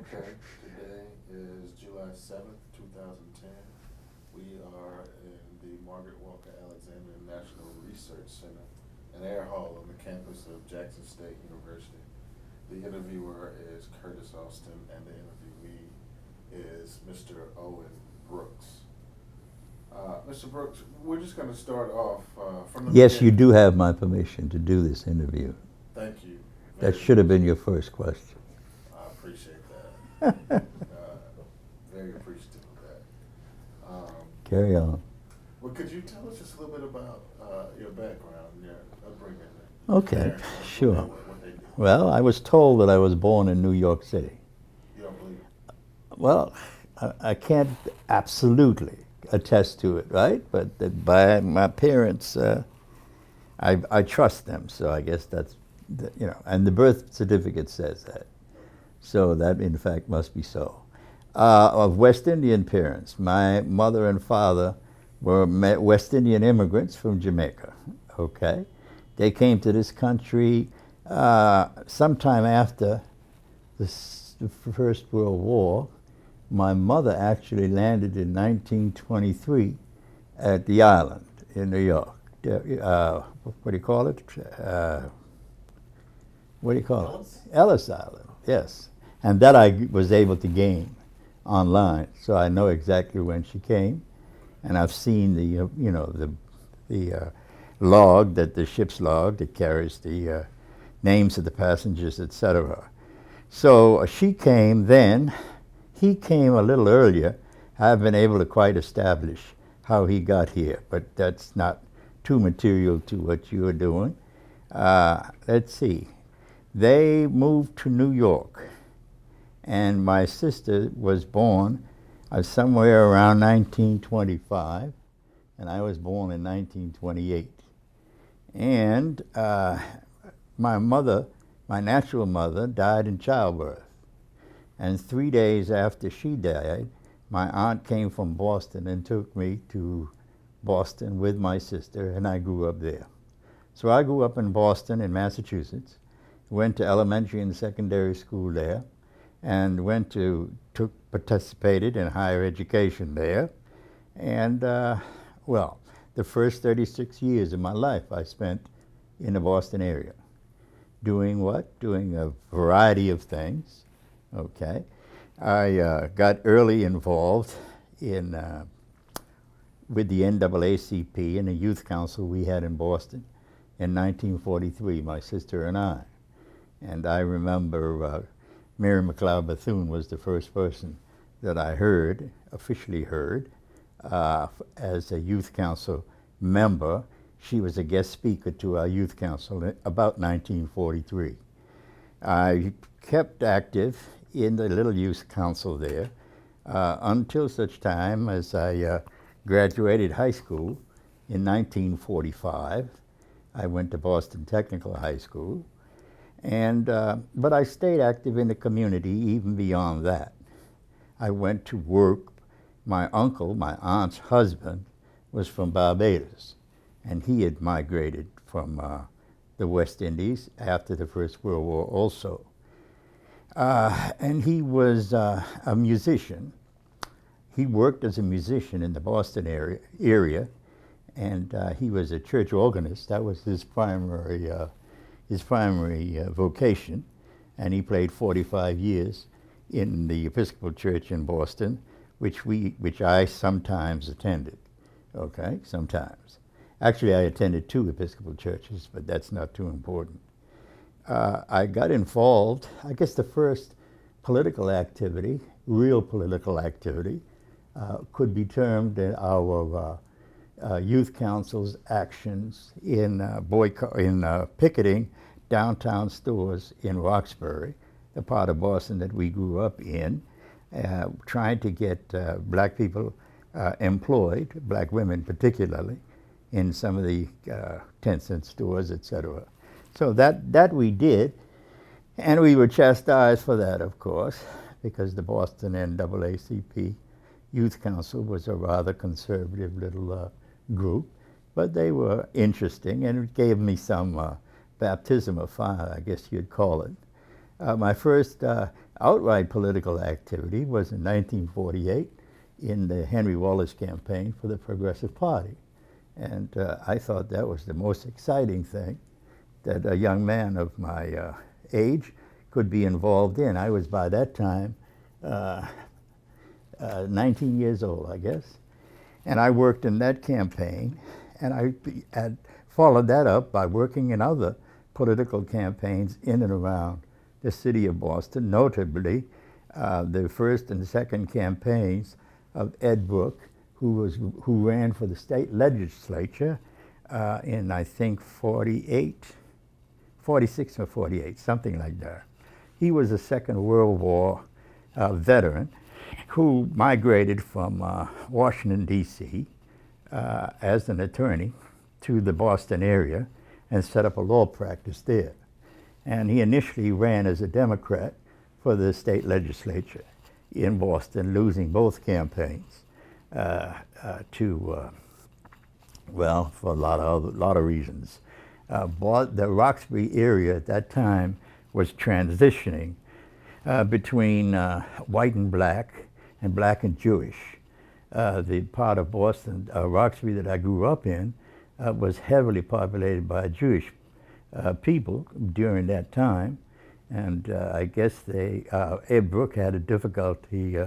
Okay, today is July 7th, 2010. We are in the Margaret Walker Alexander National Research Center, an air hall on the campus of Jackson State University. The interviewer is Curtis Austin, and the interviewee is Mr. Owen Brooks. Mr. Brooks, we're just going to start off from the Yes, you beginning. do have my permission to do this interview. Thank you. That should have been your first question. I appreciate that. Very appreciative of that. Carry on. Well, could you tell us just a little bit about your background, your upbringing? Okay, Parents, sure. what they do. Well, I was told that I was born in New York City. You don't believe it? Well, I can't absolutely attest to it, right? But by my parents, I trust them, so I guess that's, and the birth certificate says that. So that, in fact, must be so. Of West Indian parents, my mother and father were West Indian immigrants from Jamaica, okay? They came to this country sometime after the First World War. My mother actually landed in 1923 at the island in New York. What do you call it? What do you call Ellis? it? Ellis Island, yes. And that I was able to gain online, so I know exactly when she came, and I've seen the log, the ship's log that carries the names of the passengers, etc. So she came then. He came a little earlier. I've been able to quite establish how he got here, but that's not too material to what you are doing. Let's see. They moved to New York, and my sister was born somewhere around 1925, and I was born in 1928. And my mother, my natural mother, died in childbirth. And 3 days after she died, my aunt came from Boston and took me to Boston with my sister, and I grew up there. So I grew up in Boston, in Massachusetts, went to elementary and secondary school there, and participated in higher education there. And well, the first 36 years of my life I spent in the Boston area. Doing what? Doing a variety of things, okay? I got early involved in with the NAACP and the youth council we had in Boston in 1943, my sister and I. And I remember Mary McLeod Bethune was the first person that I heard, officially heard, as a youth council member. She was a guest speaker to our youth council about 1943. I kept active in the little youth council there until such time as I graduated high school in 1945. I went to Boston Technical High School, and but I stayed active in the community even beyond that. I went to work. My uncle, my aunt's husband, was from Barbados, and he had migrated from the West Indies after the First World War also. And he was a musician. He worked as a musician in the Boston area, and he was a church organist. That was his primary vocation, and he played 45 years in the Episcopal Church in Boston, which I sometimes attended. Okay, sometimes. Actually, I attended 2 Episcopal churches, but that's not too important. I got involved. I guess the first political activity, real political activity, could be termed our youth council's actions in picketing downtown stores in Roxbury, the part of Boston that we grew up in, trying to get black people employed, black women particularly, in some of the 10-cent stores, etc. So that we did, and we were chastised for that, of course, because the Boston NAACP Youth Council was a rather conservative little group, but they were interesting, and it gave me some baptism of fire, I guess you'd call it. My first outright political activity was in 1948 in the Henry Wallace campaign for the Progressive Party. And I thought that was the most exciting thing that a young man of my age could be involved in. I was by that time 19 years old, I guess. And I worked in that campaign, and I had followed that up by working in other political campaigns in and around the city of Boston, notably the first and second campaigns of Ed Brooke, who ran for the state legislature in, I think, 46 or 48, something like that. He was a Second World War veteran who migrated from Washington, D.C. As an attorney to the Boston area and set up a law practice there. And he initially ran as a Democrat for the state legislature in Boston, losing both campaigns well, for a lot of reasons. The Roxbury area at that time was transitioning between white and black and Jewish. The part of Boston, Roxbury, that I grew up in was heavily populated by Jewish people during that time, and I guess Ed Brooke had a difficulty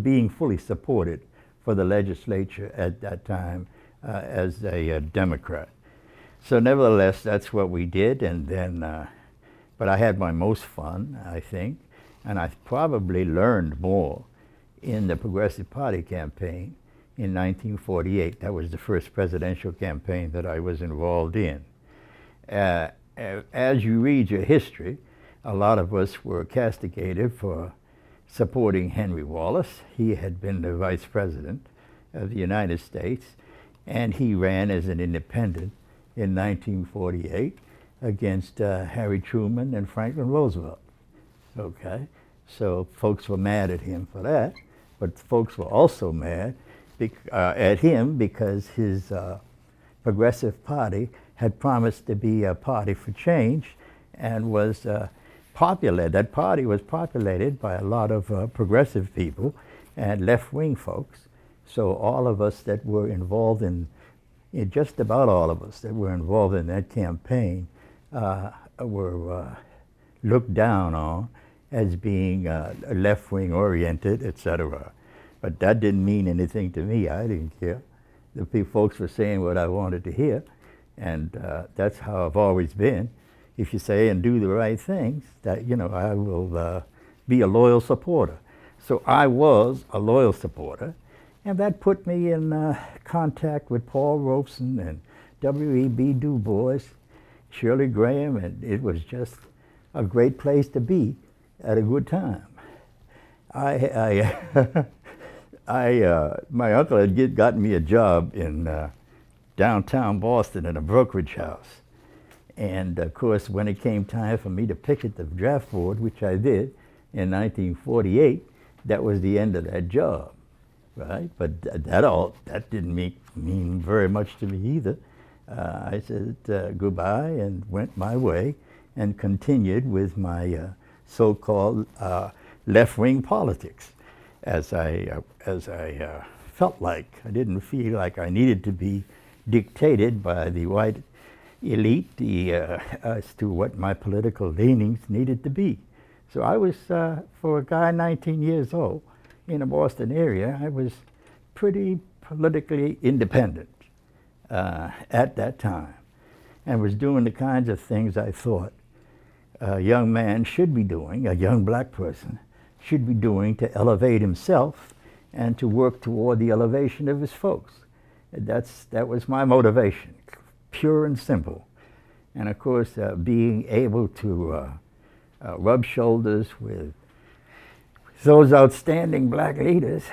being fully supported for the legislature at that time as a Democrat. So nevertheless, that's what we did, and then, but I had my most fun, I think, and I probably learned more in the Progressive Party campaign in 1948. That was the first presidential campaign that I was involved in. As you read your history, a lot of us were castigated for supporting Henry Wallace. He had been the vice president of the United States, and he ran as an independent in 1948 against Harry Truman and Franklin Roosevelt. Okay, so folks were mad at him for that, but folks were also mad at him because his Progressive Party had promised to be a party for change and was popular. That party was populated by a lot of progressive people and left-wing folks. So all of us that were involved just about all of us that were involved in that campaign were looked down on as being left-wing oriented, etc. But that didn't mean anything to me. I didn't care. The folks were saying what I wanted to hear, and that's how I've always been. If you say and do the right things, that I will be a loyal supporter. So I was a loyal supporter, and that put me in contact with Paul Robeson and W.E.B. Du Bois, Shirley Graham, and it was just a great place to be at a good time. My uncle had gotten me a job in downtown Boston in a brokerage house. And of course, when it came time for me to picket the draft board, which I did in 1948, that was the end of that job, right? But that didn't mean very much to me either. I said goodbye and went my way and continued with my so-called left-wing politics, as I felt like. I didn't feel like I needed to be dictated by the white elite as to what my political leanings needed to be. So I was, for a guy 19 years old in the Boston area, I was pretty politically independent at that time, and was doing the kinds of things I thought a young man should be doing, a young black person should be doing to elevate himself and to work toward the elevation of his folks. That was my motivation, pure and simple. And of course, being able to rub shoulders with those outstanding black leaders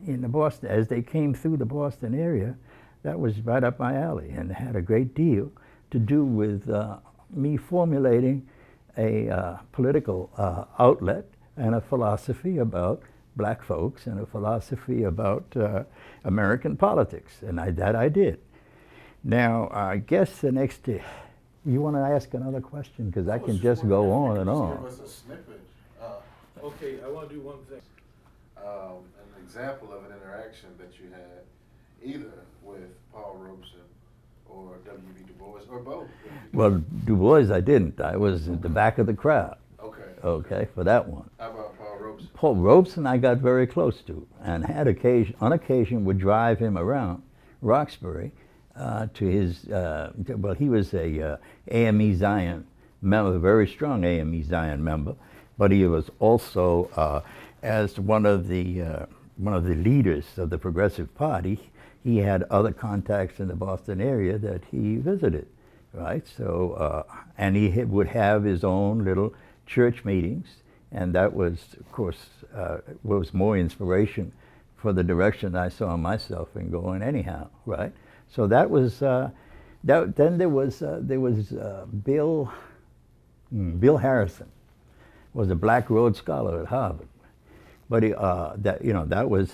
in the Boston, as they came through the Boston area, that was right up my alley, and had a great deal to do with me formulating a political outlet and a philosophy about black folks and a philosophy about American politics, and that I did. Now, I guess the next You want to ask another question? Because I was can just wondering go if on you and could on. Give us a snippet, Okay, I want to do one thing. an example of an interaction that you had either with Paul Robeson or W.B. Du Bois, or both. Well, Du Bois, I didn't. I was at the back of the crowd. Okay. Okay, for that one. How about Paul Robeson? Paul Robeson I got very close to, and had on occasion would drive him around Roxbury to his, well, he was a AME Zion member, a very strong AME Zion member, but he was also, as one of the leaders of the Progressive Party, he had other contacts in the Boston area that he visited, right? So, and he would have his own little church meetings, and that was, of course, was more inspiration for the direction I saw myself in going anyhow, right? So that was, then there was Bill Harrison, was a Black Rhodes Scholar at Harvard, but he, that was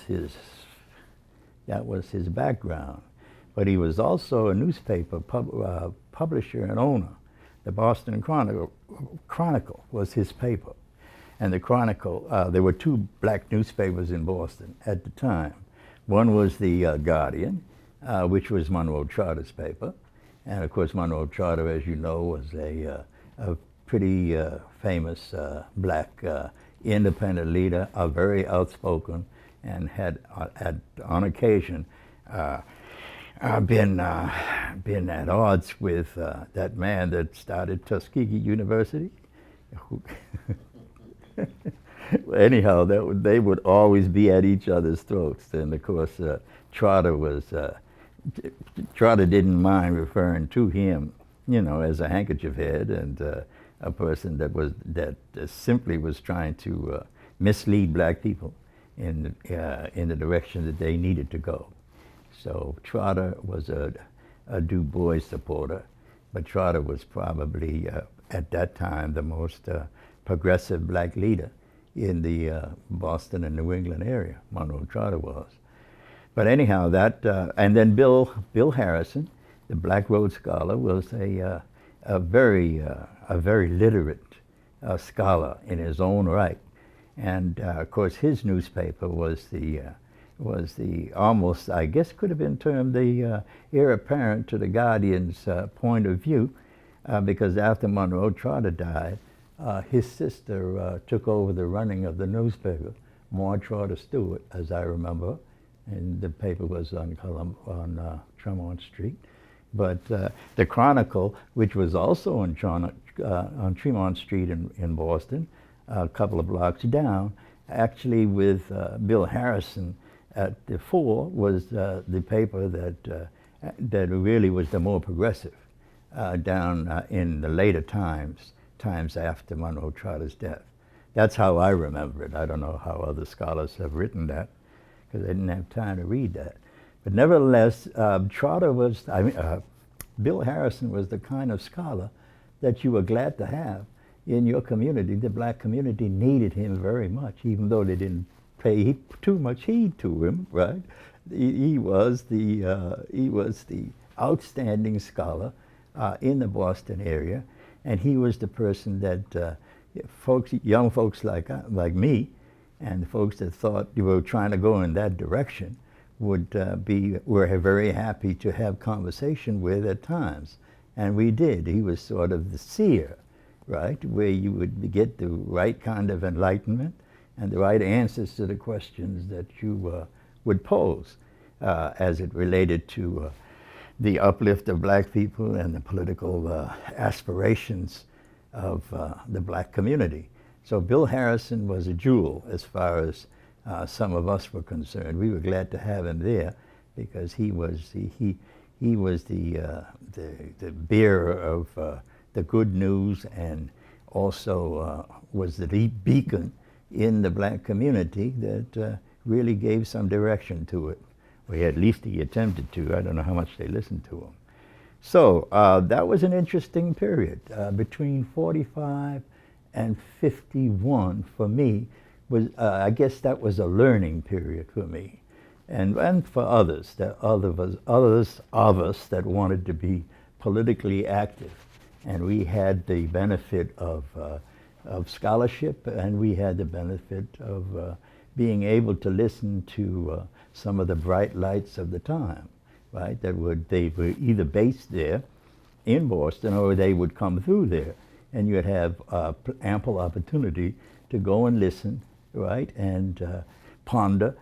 his background. But he was also a newspaper publisher and owner. The Boston Chronicle was his paper. And the Chronicle, there were two black newspapers in Boston at the time. One was the Guardian, which was Monroe Charter's paper. And of course, Monroe Charter, as you know, was a pretty famous black independent leader, very outspoken, and had on occasion been at odds with that man that started Tuskegee University. Anyhow, they would always be at each other's throats, and of course, Trotter didn't mind referring to him, as a handkerchief head and a person that simply was trying to mislead black people in the direction that they needed to go. So Trotter was a Du Bois supporter, but Trotter was probably at that time the most progressive black leader in the Boston and New England area. Monroe Trotter was. But anyhow, and then Bill Harrison, the Black Rhodes Scholar, was a very literate scholar in his own right. And of course, his newspaper was the almost, I guess, could have been termed the heir apparent to the Guardian's point of view, because after Monroe Trotter died, his sister took over the running of the newspaper, Maud Trotter Stewart, as I remember, and the paper was on Tremont Street. But the Chronicle, which was also on Tremont Street in Boston, a couple of blocks down, actually with Bill Harrison at the fore, was the paper that really was the more progressive down in the later times after Monroe Trotter's death. That's how I remember it. I don't know how other scholars have written that, because they didn't have time to read that. But nevertheless, Bill Harrison was the kind of scholar that you were glad to have in your community. The black community needed him very much, even though they didn't pay too much heed to him, right? He was the outstanding scholar in the Boston area, and he was the person that young folks like me, and folks that thought you were trying to go in that direction were very happy to have conversation with at times. And we did. He was sort of the seer, right? Where you would get the right kind of enlightenment and the right answers to the questions that you would pose as it related to the uplift of black people and the political aspirations of the black community. So Bill Harrison was a jewel as far as some of us were concerned. We were glad to have him there because he was the bearer of the good news, and also was the beacon in the black community that really gave some direction to it. Or at least he attempted to. I don't know how much they listened to him. So that was an interesting period. Between 45 and 51 for me was, I guess that was a learning period for me. And for others of us that wanted to be politically active and we had the benefit of scholarship, and we had the benefit of being able to listen to some of the bright lights of the time, right? They were either based there in Boston, or they would come through there, and you'd have ample opportunity to go and listen, right, and ponder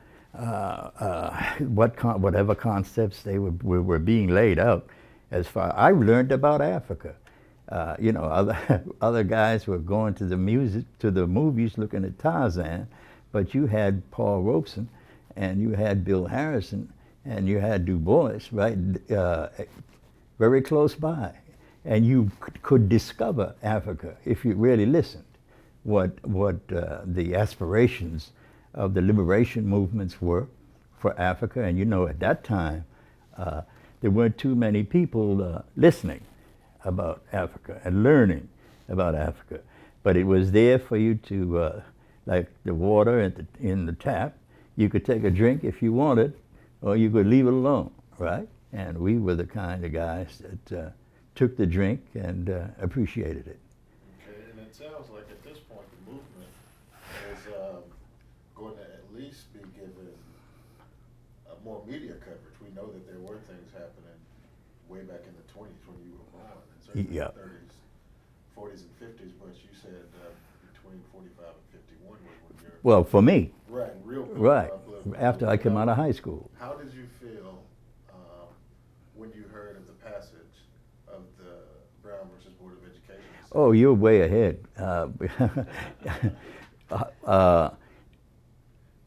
whatever concepts they were being laid out. As far I learned about Africa, other guys were going to the movies, looking at Tarzan, but you had Paul Robeson, and you had Bill Harrison, and you had Du Bois, right, very close by, and you could discover Africa if you really listened. What the aspirations of the liberation movements were for Africa, and at that time there weren't too many people listening about Africa and learning about Africa, but it was there for you to, like the water in the tap, you could take a drink if you wanted, or you could leave it alone, right? And we were the kind of guys that took the drink and appreciated it. Okay, and it sounds like at this point the movement is going to at least be given more media coverage. We know that there were things happening way back in the 20s when you were born, and certainly Yeah. the 30s, 40s, and 50s, but you said between 45 and 51 was when you're... Well, for me, Right, real quick. right, after I came out of high school. How did you feel when you heard of the passage of the Brown versus Board of Education? Oh, you're way ahead.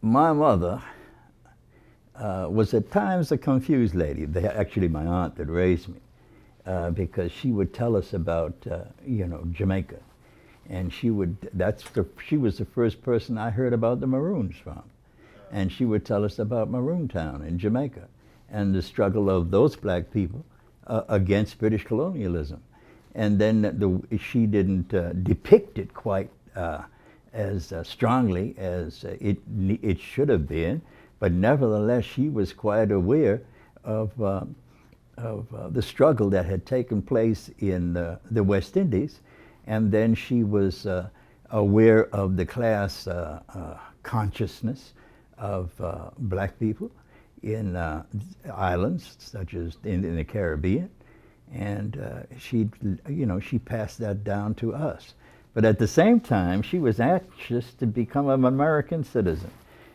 My mother was at times a confused lady. Actually, my aunt that raised me, because she would tell us about, Jamaica, and she was the first person I heard about the Maroons from, and she would tell us about Maroontown in Jamaica, and the struggle of those black people against British colonialism. And then she didn't depict it quite as strongly as it should have been, but nevertheless she was quite aware of the struggle that had taken place in the West Indies, and then she was aware of the class consciousness of black people in islands such as in the Caribbean, and she passed that down to us. But at the same time, she was anxious to become an American citizen,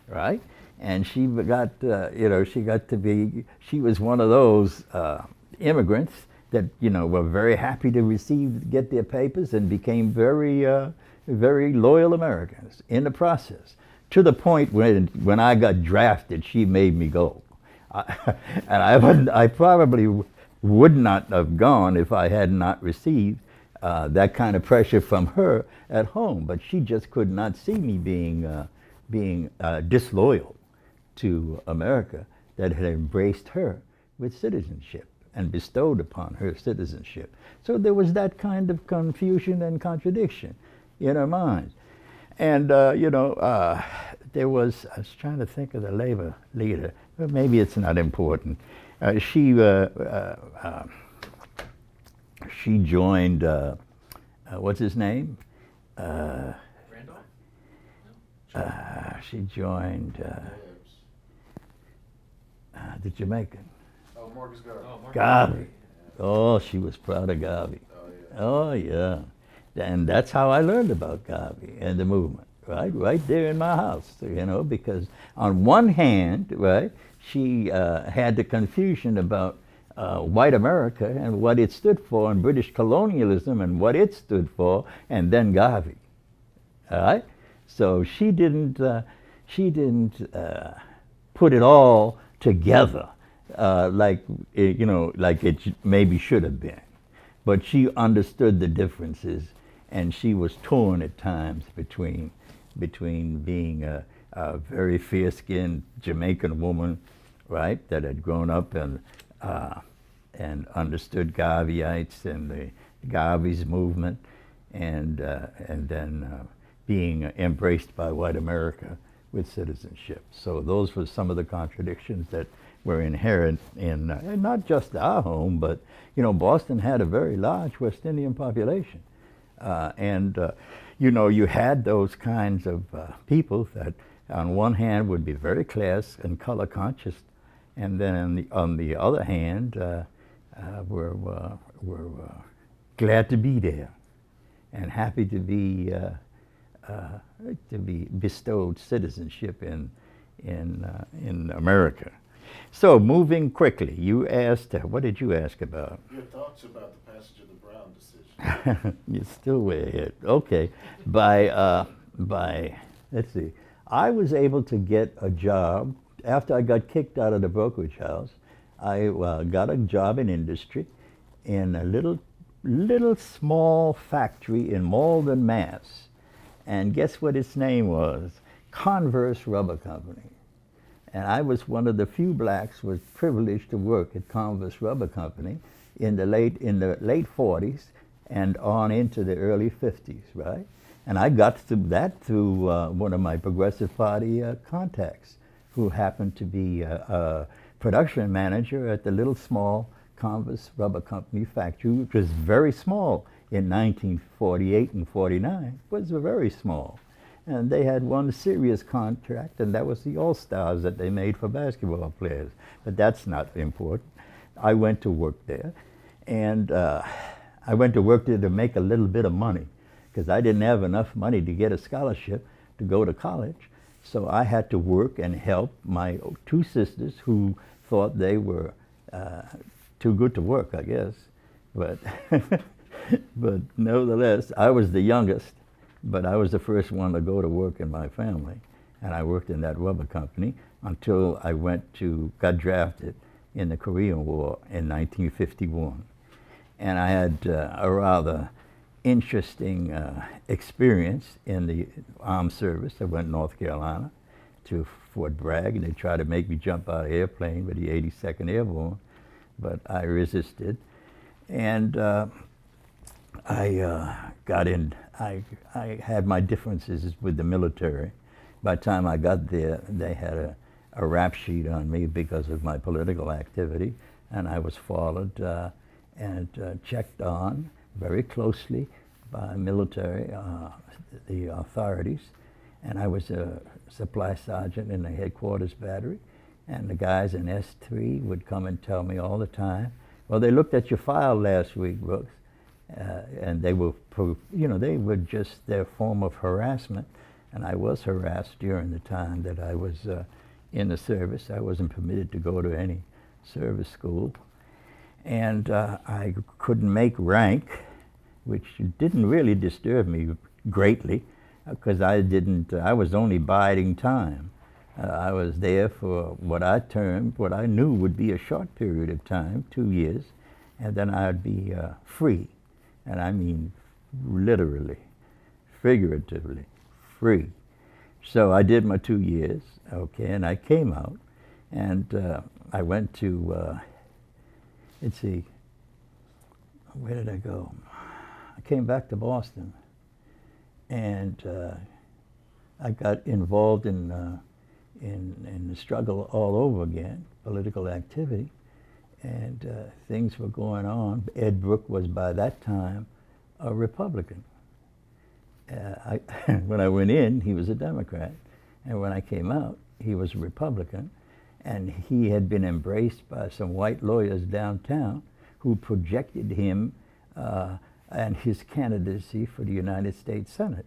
right? And she got, she was one of those immigrants that, were very happy to get their papers, and became very, very loyal Americans in the process. To the point when I got drafted, she made me go. And I probably would not have gone if I had not received that kind of pressure from her at home. But she just could not see me being disloyal to America that had embraced her with citizenship and bestowed upon her citizenship. So there was that kind of confusion and contradiction in her mind. And, there was, I was trying to think of the labor leader, but maybe it's not important. She joined, what's his name? Randolph? No. She joined the Jamaican. Oh, Marcus Garvey. Oh, Mark Garvey. Oh, she was proud of Garvey. Oh, yeah. Oh, yeah. And that's how I learned about Garvey and the movement, right there in my house, because on one hand, right, she had the confusion about white America and what it stood for, and British colonialism and what it stood for, and then Garvey, all right? So she didn't put it all together like it maybe should have been, but she understood the differences, and she was torn at times between being a very fair-skinned Jamaican woman, right, that had grown up and understood Garveyites and the Garvey's movement, and then being embraced by white America with citizenship. So those were some of the contradictions that were inherent in not just our home, but you know, Boston had a very large West Indian population, and you know, you had those kinds of people that, on one hand, would be very class and color conscious, and then on the other hand, were glad to be there and happy to be bestowed citizenship in America. So, moving quickly, you asked, what did you ask about? Your thoughts about the passage of the Brown decision. You're still way ahead. Okay. Let's see, I was able to get a job after I got kicked out of the brokerage house. I got a job in industry in a little small factory in Malden, Mass. And guess what its name was? Converse Rubber Company. And I was one of the few blacks who was privileged to work at Converse Rubber Company in the late 40s and on into the early 50s, right? And I got that through one of my Progressive Party contacts, who happened to be a production manager at the little small Converse Rubber Company factory, which was very small in 1948 and 49. It was very small. And they had one serious contract, and that was the All-Stars that they made for basketball players. But that's not important. I went to work there, and I went to work there to make a little bit of money, because I didn't have enough money to get a scholarship to go to college. So I had to work and help my two sisters who thought they were too good to work, I guess. But, but nevertheless, I was the youngest, but I was the first one to go to work in my family. And I worked in that rubber company until I got drafted in the Korean War in 1951. And I had a rather interesting experience in the armed service. I went to North Carolina to Fort Bragg, and they tried to make me jump out of an airplane with the 82nd Airborne, but I resisted. And I got in. I had my differences with the military. By the time I got there, they had a rap sheet on me because of my political activity, and I was followed and checked on very closely by military, the authorities. And I was a supply sergeant in the headquarters battery, and the guys in S3 would come and tell me all the time, well, they looked at your file last week, Brooks, and they were, they were just their form of harassment. And I was harassed during the time that I was in the service. I wasn't permitted to go to any service school. And I couldn't make rank, which didn't really disturb me greatly, because I was only biding time. I was there for what I knew would be a short period of time, 2 years, and then I'd be free. And I mean literally, figuratively, free. So I did my 2 years, okay, and I came out, and I went to, let's see, where did I go? I came back to Boston, and I got involved in the struggle all over again, political activity, and things were going on. Ed Brooke was by that time a Republican. When I went in, he was a Democrat, and when I came out, he was a Republican, and he had been embraced by some white lawyers downtown who projected him and his candidacy for the United States Senate.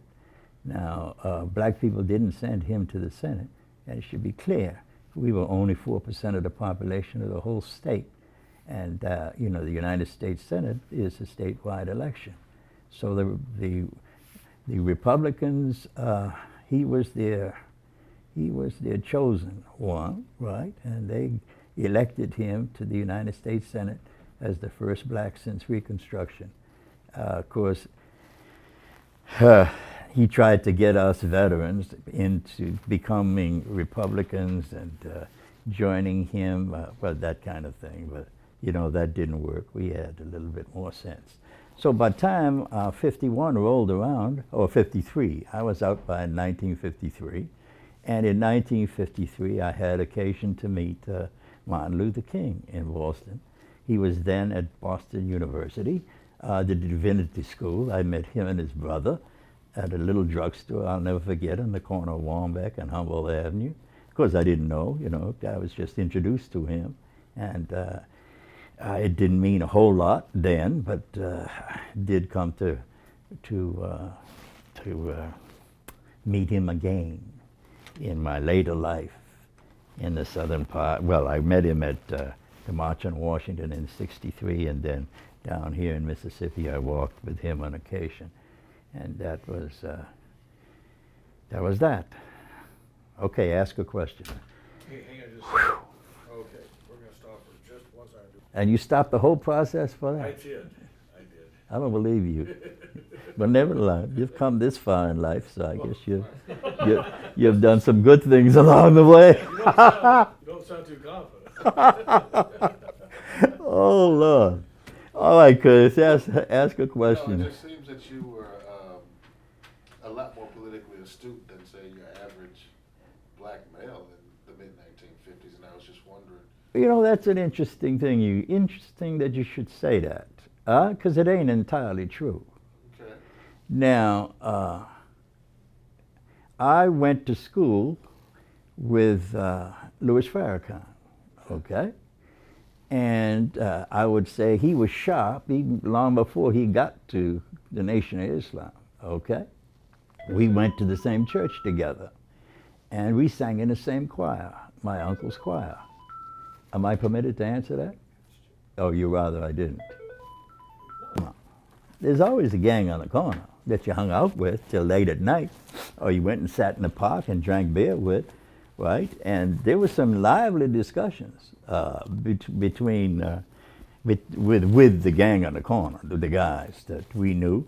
Now, black people didn't send him to the Senate, and it should be clear, we were only 4% of the population of the whole state, and the United States Senate is a statewide election. So the Republicans, he was their chosen one, right? And they elected him to the United States Senate as the first black since Reconstruction. Of course, he tried to get us veterans into becoming Republicans and joining him, well, that kind of thing. But, that didn't work. We had a little bit more sense. So by the time 51 rolled around, or 53, I was out by 1953. And in 1953, I had occasion to meet Martin Luther King in Boston. He was then at Boston University, the Divinity School. I met him and his brother at a little drugstore I'll never forget on the corner of Warmbeck and Humboldt Avenue. Of course, I didn't know, I was just introduced to him. And it didn't mean a whole lot then, but did come to meet him again in my later life in the southern part. Well, I met him at the March on Washington in '63, and then down here in Mississippi I walked with him on occasion. And that was that. Okay, ask a question. Hey, hang on just a second. Okay, we're gonna stop for just one second. And you stopped the whole process for that? I did. I don't believe you. But nevertheless, you've come this far in life, so I guess you've done some good things along the way. You don't sound too confident. Oh, Lord. All right, Chris, ask a question. No, it just seems that you were a lot more politically astute than, say, your average black male in the mid-1950s, and I was just wondering. That's an interesting thing. Interesting that you should say that, because it ain't entirely true. Okay. Now, I went to school with Louis Farrakhan, okay? And I would say he was sharp even long before he got to the Nation of Islam, okay? We went to the same church together, and we sang in the same choir, my uncle's choir. Am I permitted to answer that? Oh, you rather I didn't. No. There's always a gang on the corner that you hung out with till late at night, or you went and sat in the park and drank beer with, right? And there were some lively discussions between with the gang on the corner, the guys that we knew.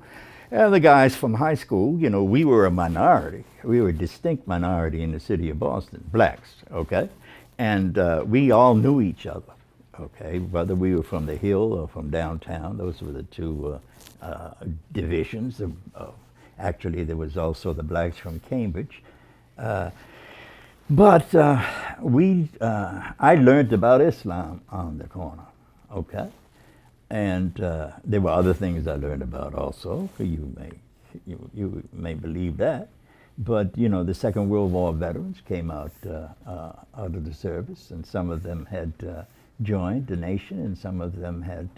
And the guys from high school, we were a minority. We were a distinct minority in the city of Boston, blacks, okay? And we all knew each other, okay? Whether we were from the Hill or from downtown, those were the two divisions. Actually, there was also the blacks from Cambridge. But I learned about Islam on the corner, okay? And there were other things I learned about also. You may believe that, but the Second World War veterans came out of the service, and some of them had joined the nation, and some of them had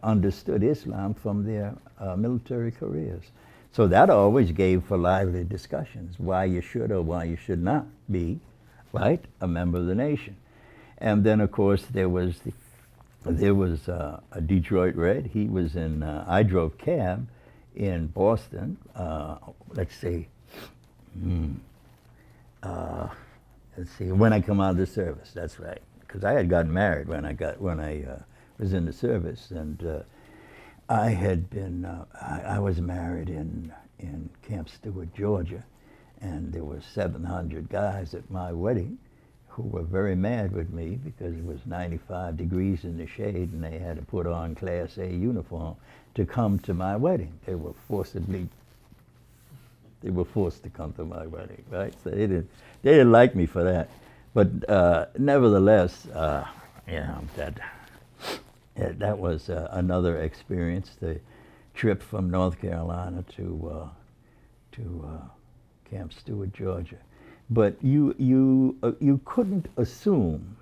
understood Islam from their military careers. So that always gave for lively discussions, why you should or why you should not be, right, a member of the nation. And then, of course, there was a Detroit Red. He was in, I drove cab in Boston, let's see, when I come out of the service, that's right. Because I had gotten married when I was in the service, and I had been, I was married in Camp Stewart, Georgia, and there were 700 guys at my wedding who were very mad with me because it was 95 degrees in the shade and they had to put on Class A uniform to come to my wedding. They were forced to come to my wedding, right? So they didn't like me for that. But nevertheless, that was another experience, the trip from North Carolina to Camp Stewart, Georgia. But you couldn't assume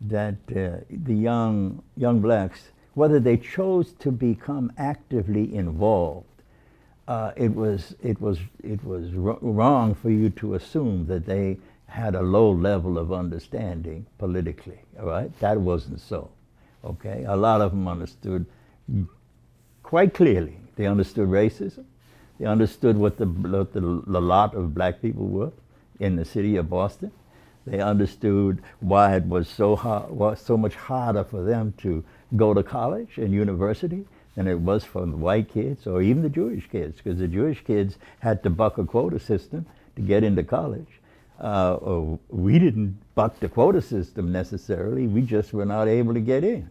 that the young blacks, whether they chose to become actively involved, it was wrong for you to assume that they had a low level of understanding politically. All right, that wasn't so. Okay, a lot of them understood quite clearly. They understood racism. They understood what the lot of black people were in the city of Boston. They understood why it was so much harder for them to go to college and university than it was for the white kids or even the Jewish kids, because the Jewish kids had to buck a quota system to get into college. We didn't buck the quota system necessarily. We just were not able to get in.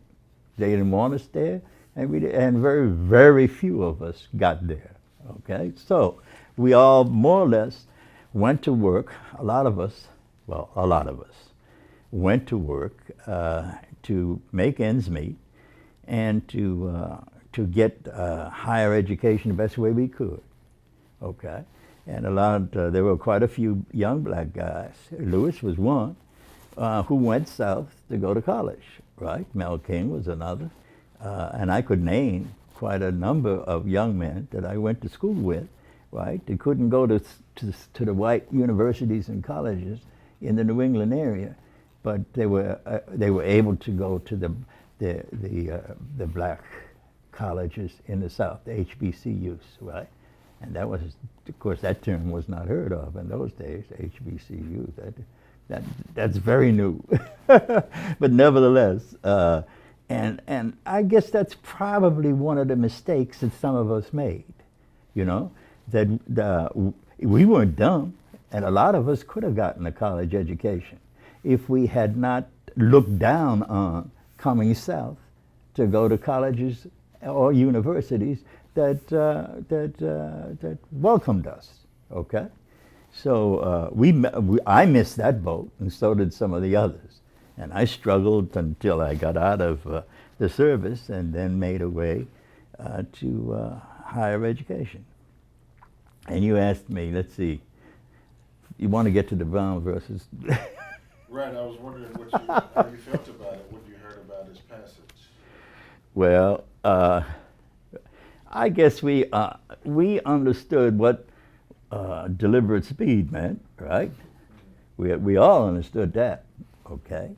They didn't want us there, and very, very few of us got there. Okay, so we all more or less went to work. A lot of us, went to work to make ends meet and to get higher education the best way we could. Okay, and there were quite a few young black guys. Lewis was one who went south to go to college. Right, Mel King was another, and I could name quite a number of young men that I went to school with. Right, they couldn't go to the white universities and colleges in the New England area, but they were able to go to the black colleges in the South, the HBCUs, right? And that was, of course, that term was not heard of in those days, HBCUs. That's very new, but nevertheless, and I guess that's probably one of the mistakes that some of us made, you know, that we weren't dumb, and a lot of us could have gotten a college education if we had not looked down on coming south to go to colleges or universities that welcomed us. Okay, so I missed that boat, and so did some of the others. And I struggled until I got out of the service, and then made a way to higher education. And you asked me, let's see, you want to get to the Brown versus. Right, I was wondering how you felt about it when you heard about his passage. Well, I guess we understood what deliberate speed meant, right? We all understood that, okay?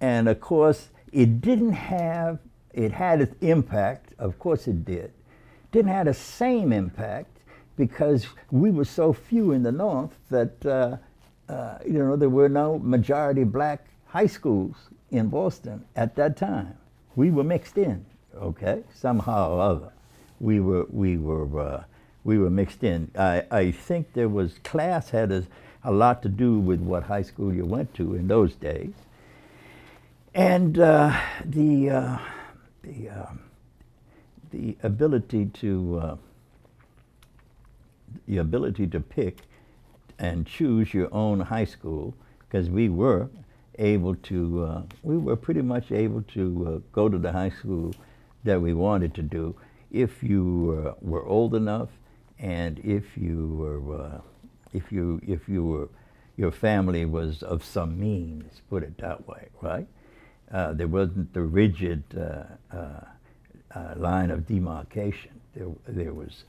And of course, it had its impact, of course it did. Didn't have the same impact because we were so few in the North that, there were no majority black high schools in Boston at that time. We were mixed in, okay, somehow or other. We were mixed in. I think class had a lot to do with what high school you went to in those days, and the ability to pick and choose your own high school, because we were pretty much able to go to the high school that we wanted to do if you were old enough, and if your family was of some means, put it that way, right? There wasn't the rigid line of demarcation. There was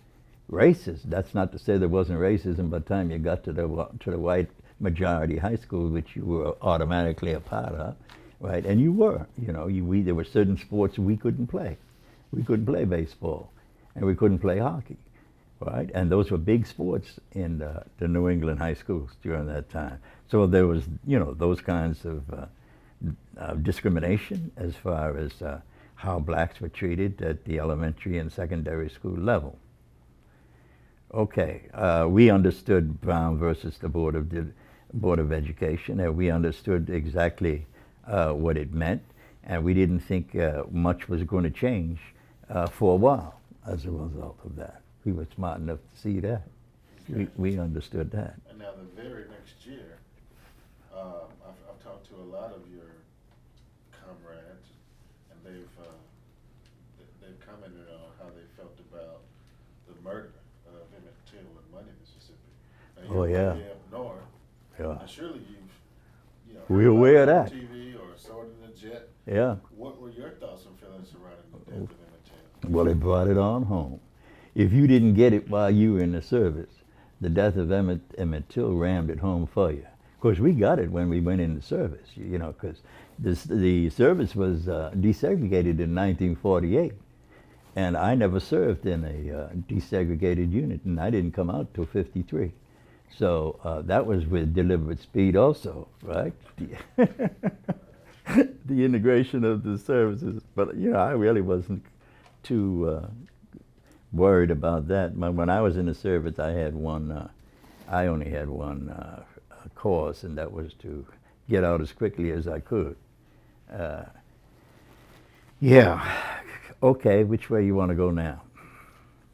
racist. That's not to say there wasn't racism by the time you got to the white majority high school, which you were automatically a part of, right? And you were, there were certain sports we couldn't play. We couldn't play baseball, and we couldn't play hockey, right? And those were big sports in the New England high schools during that time. So there was, those kinds of discrimination as far as how blacks were treated at the elementary and secondary school level. Okay, we understood Brown versus the Board of Education, and we understood exactly what it meant, and we didn't think much was going to change for a while as a result of that. We were smart enough to see that. Okay. We understood that. And now the very next year, I've talked to a lot of your comrades, and they've commented on how they felt about the murder of Emmett Till in Money, Mississippi. Now, Oh, yeah. Way up north. Yeah. Now, surely We're heard aware of about it that. on TV or saw it in the jet. Yeah. What were your thoughts and feelings surrounding the death of Emmett Till? Well, it brought it on home. If you didn't get it while you were in the service, the death of Emmett Till rammed it home for you. Of course, we got it when we went into service, because the service was desegregated in 1948. And I never served in a desegregated unit, and I didn't come out till 53. So that was with deliberate speed also, right? The integration of the services. But, I really wasn't too worried about that. When I was in the service, I only had one cause, and that was to get out as quickly as I could. Yeah. Okay, which way you want to go now?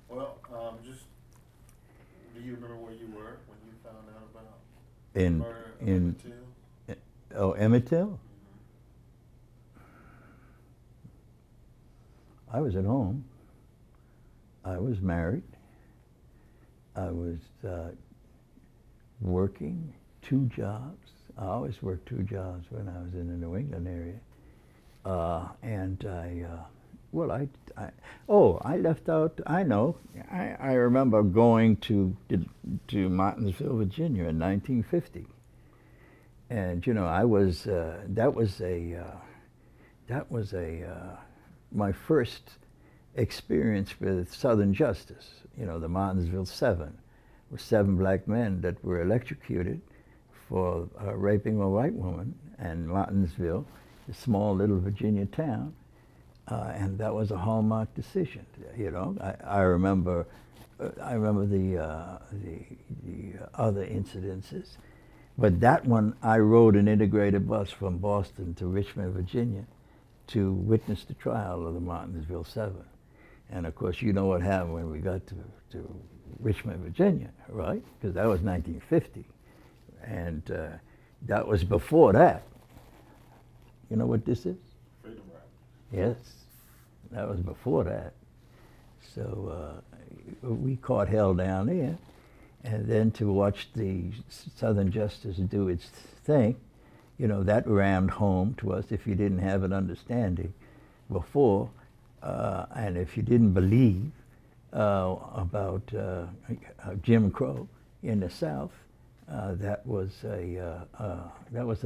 Well, do you remember where you were when you found out about In the murder of in Emmett Till? Oh, Emmett Till? I was at home. I was married. I was working 2 jobs. I always worked 2 jobs when I was in the New England area. And I left out, I remember going to Martinsville, Virginia in 1950. And, I was, that was my first experience with Southern justice. The Martinsville 7 were 7 black men that were electrocuted for raping a white woman in Martinsville, a small little Virginia town, and that was a hallmark decision. I remember the other incidences, but that one I rode an integrated bus from Boston to Richmond, Virginia, to witness the trial of the Martinsville 7. And of course, you know what happened when we got to Richmond, Virginia, right? Because that was 1950. And that was before that. You know what this is? Freedom Ride. Yes, that was before that. So we caught hell down there. And then to watch the Southern justice do its thing, that rammed home to us if you didn't have an understanding before, and if you didn't believe about Jim Crow in the South, that was a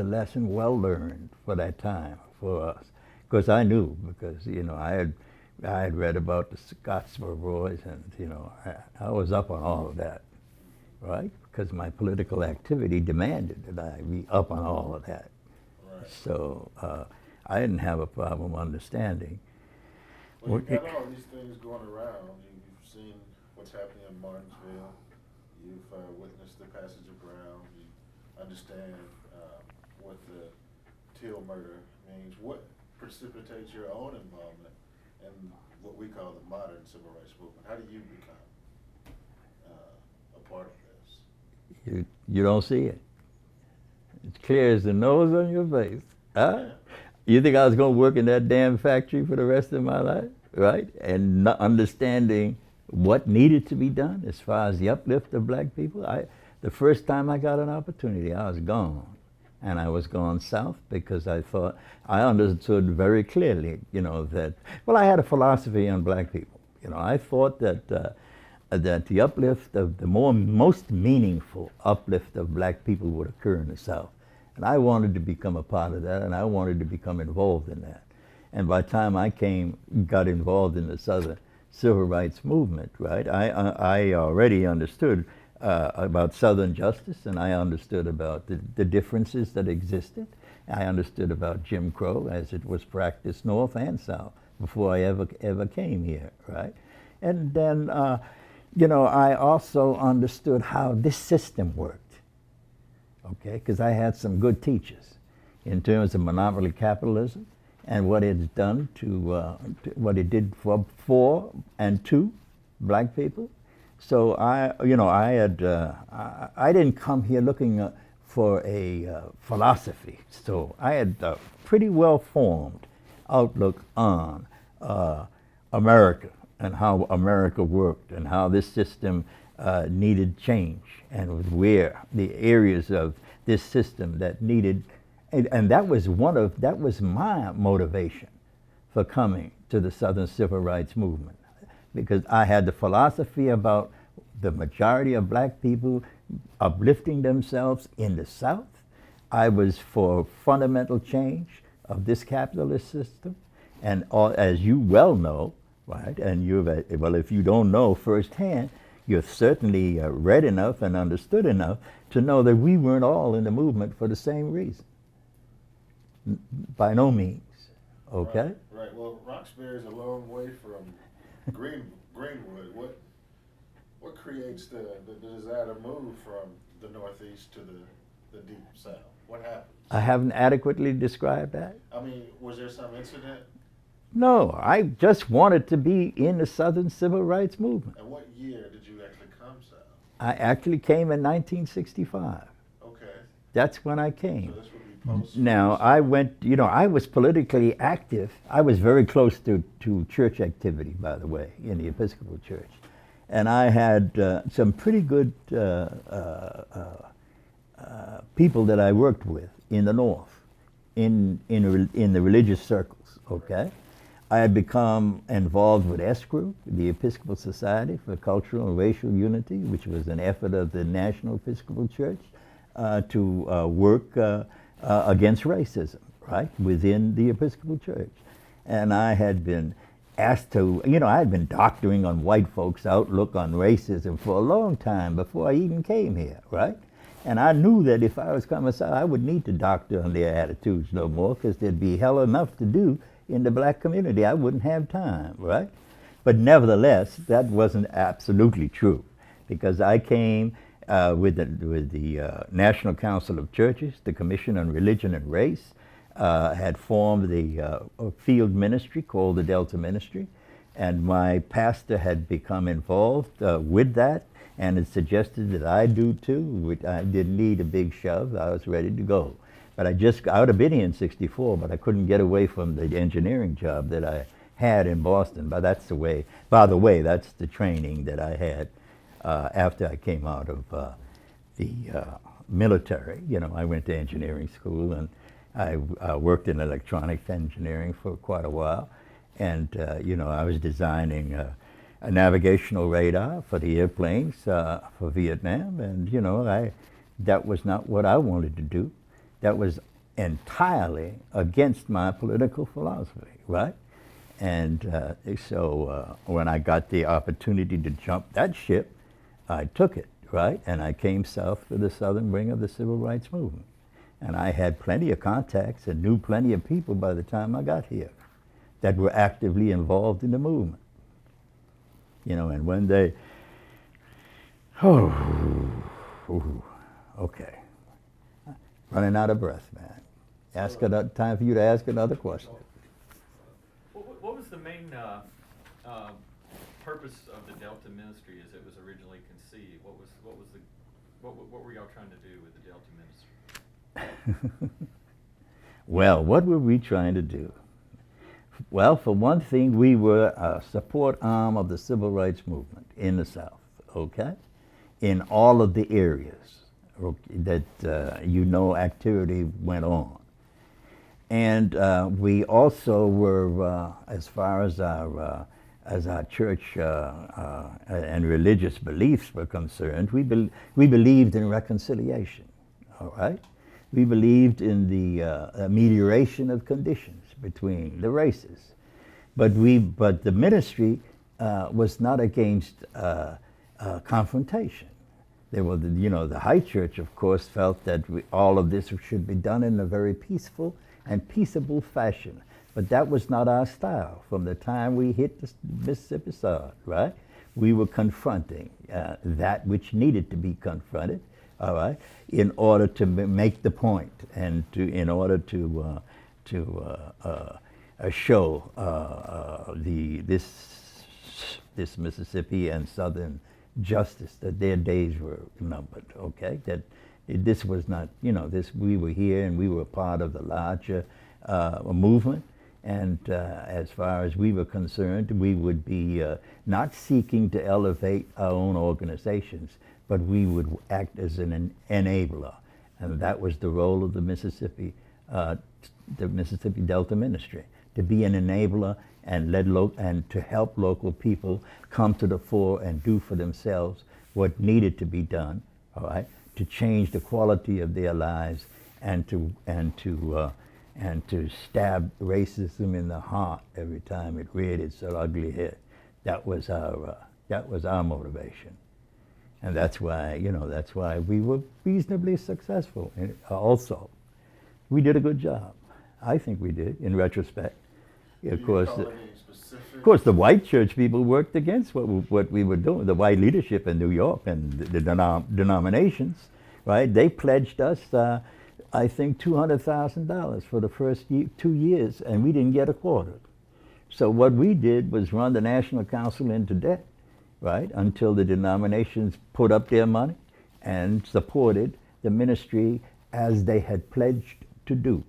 lesson well learned for that time for us. Because I knew, because I had read about the Scottsboro Boys, and I was up on all of that, right? Because my political activity demanded that I be up on all of that. Right. So I didn't have a problem understanding. Well, you've got all these things going around. You've seen what's happening in Martinsville. You've witnessed the passage of Brown. You understand what the Till murder means. What precipitates your own involvement in what we call the modern civil rights movement? How do you become a part of this? You don't see it. It's clear as the nose on your face. Huh? Yeah. You think I was going to work in that damn factory for the rest of my life, right? And not understanding what needed to be done as far as the uplift of black people. The first time I got an opportunity, I was gone. And I was gone south because I thought, I understood very clearly, that, I had a philosophy on black people. I thought that the uplift of the most meaningful uplift of black people would occur in the South. And I wanted to become a part of that, and I wanted to become involved in that. And by the time I got involved in the Southern civil rights movement, right, I already understood about Southern justice, and I understood about the differences that existed. I understood about Jim Crow as it was practiced North and South before I ever came here, right? And then, I also understood how this system worked. Okay, because I had some good teachers in terms of monopoly capitalism and what it's done to what it did for and to black people. So I didn't come here looking for a philosophy. So I had a pretty well formed outlook on America and how America worked and how this system needed change, and where the areas of this system that needed, and that was my motivation for coming to the Southern Civil Rights Movement, because I had the philosophy about the majority of black people uplifting themselves in the South. I was for fundamental change of this capitalist system, and as you well know, right, and if you don't know firsthand, you've certainly read enough and understood enough to know that we weren't all in the movement for the same reason. By no means, okay? Right. Well, Roxbury is a long way from Greenwood. What creates the desire to move from the Northeast to the deep South? What happens? I haven't adequately described that. I mean, was there some incident? No, I just wanted to be in the Southern Civil Rights Movement. And what year did you actually come south? I actually came in 1965. Okay. That's when I came. So this would be most. Now, I went, I was politically active. I was very close to church activity, by the way, in the Episcopal Church. And I had some pretty good people that I worked with in the North, in the religious circles, okay? I had become involved with S Group, the Episcopal Society for Cultural and Racial Unity, which was an effort of the National Episcopal Church to work against racism, right, within the Episcopal Church. And I had been asked to, I had been doctoring on white folks' outlook on racism for a long time before I even came here, right? And I knew that if I was commissar, I would need to doctor on their attitudes no more, because there'd be hell enough to do in the black community. I wouldn't have time, right? But nevertheless, that wasn't absolutely true, because I came with the National Council of Churches, the Commission on Religion and Race, had formed the field ministry called the Delta Ministry, and my pastor had become involved with that, and had suggested that I do too, which I didn't need a big shove. I was ready to go. But I would have been here in '64, but I couldn't get away from the engineering job that I had in Boston. But that's the way, by the way, that's the training that I had after I came out of the military. I went to engineering school, and I worked in electronics engineering for quite a while. And, I was designing a navigational radar for the airplanes for Vietnam. And, that was not what I wanted to do. That was entirely against my political philosophy, right? And so when I got the opportunity to jump that ship, I took it, right? And I came south for the southern wing of the civil rights movement. And I had plenty of contacts and knew plenty of people by the time I got here that were actively involved in the movement. And when they, okay. Running out of breath, man. Time for you to ask another question. What was the main purpose of the Delta Ministry as it was originally conceived? What were y'all trying to do with the Delta Ministry? Well, what were we trying to do? Well, for one thing, we were a support arm of the civil rights movement in the South, okay? In all of the areas that activity went on. And we also were, as far as our church and religious beliefs were concerned, we believed in reconciliation, all right? We believed in the amelioration of conditions between the races. But the ministry was not against confrontation. There were, the High Church, of course, felt that all of this should be done in a very peaceful and peaceable fashion. But that was not our style. From the time we hit the Mississippi sod, right? We were confronting that which needed to be confronted, all right, in order to make the point and in order to show this Mississippi and Southern justice that their days were numbered. Okay, that this was not, we were here and we were part of the larger movement. And as far as we were concerned, we would be not seeking to elevate our own organizations, but we would act as an enabler. And that was the role of the Mississippi Delta Ministry, to be an enabler and and to help local people come to the fore and do for themselves what needed to be done, all right, to change the quality of their lives and to stab racism in the heart every time it reared its ugly head. That was our motivation. And that's why we were reasonably successful. Also, we did a good job. I think we did, in retrospect. Of course, the white church people worked against what we were doing. The white leadership in New York and the denominations, right? They pledged us, I think, $200,000 for the first 2 years, and we didn't get a quarter. So what we did was run the National Council into debt, right, until the denominations put up their money and supported the ministry as they had pledged to do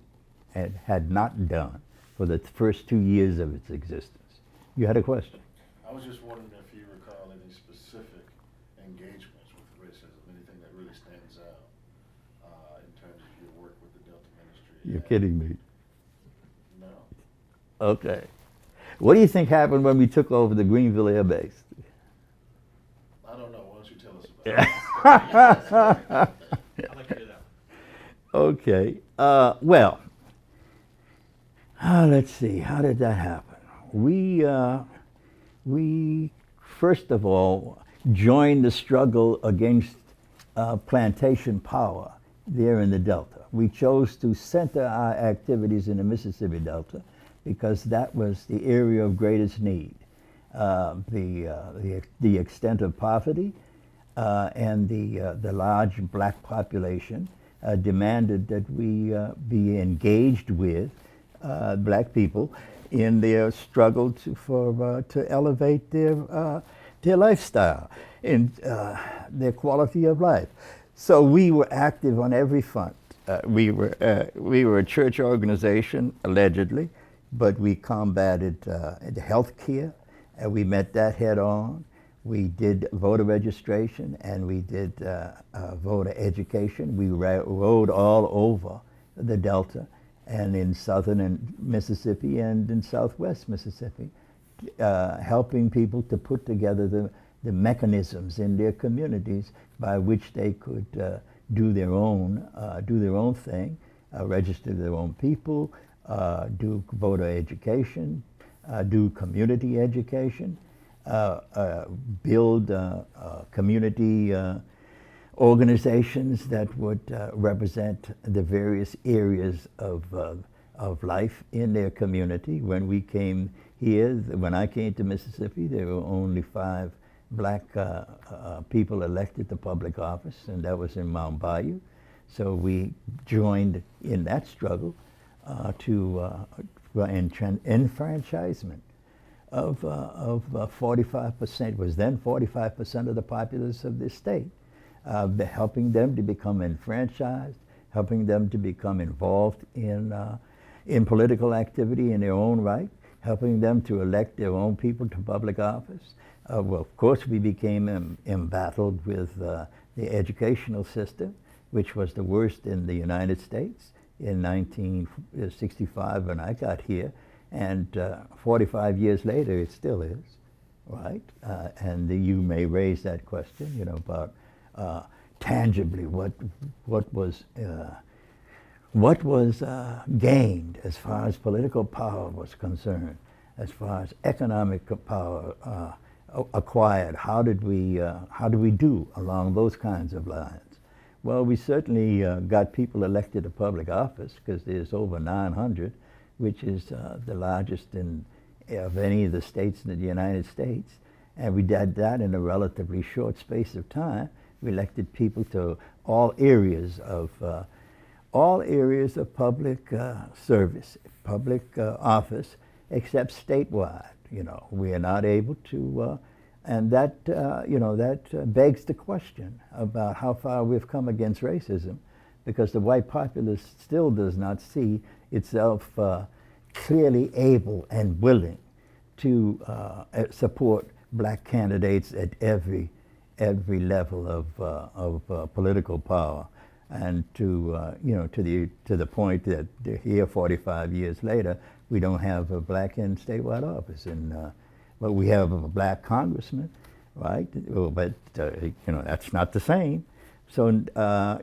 and had not done for the first 2 years of its existence. You had a question? I was just wondering if you recall any specific engagements with racism, anything that really stands out in terms of your work with the Delta Ministry. You're kidding me. No. Okay. What do you think happened when we took over the Greenville Air Base? I don't know. Why don't you tell us about it? I'd like to hear that. Okay. Well, let's see. How did that happen? We first of all joined the struggle against plantation power there in the Delta. We chose to center our activities in the Mississippi Delta because that was the area of greatest need. The extent of poverty and the large black population demanded that we be engaged with black people in their struggle to elevate their lifestyle and their quality of life. So we were active on every front. We were a church organization, allegedly, but we combated health care, and we met that head on. We did voter registration, and we did voter education. We rode all over the Delta and in southern Mississippi and in southwest Mississippi, helping people to put together the mechanisms in their communities by which they could do their own thing, register their own people, do voter education, do community education, build community organizations that would represent the various areas of life in their community. When we came here, when I came to Mississippi, there were only 5 black people elected to public office, and that was in Mount Bayou. So we joined in that struggle to enfranchisement of 45%, was then 45% of the populace of this state, helping them to become enfranchised, helping them to become involved in political activity in their own right, helping them to elect their own people to public office. Well, of course, we became embattled with the educational system, which was the worst in the United States in 1965 when I got here, and 45 years later it still is, right? And you may raise that question, you know, about tangibly what was gained as far as political power was concerned, as far as economic power acquired. How did we do along those kinds of lines? Well, we certainly got people elected to public office because there's over 900, which is the largest of any of the states in the United States. And we did that in a relatively short space of time. We elected people to all areas of public service, public office, except statewide. You know, we are not able to. And that, that begs the question about how far we've come against racism, because the white populace still does not see itself clearly able and willing to support black candidates at every level of political power, and to the point that here 45 years later we don't have a black in statewide office, but we have a black congressman, right? But that's not the same. So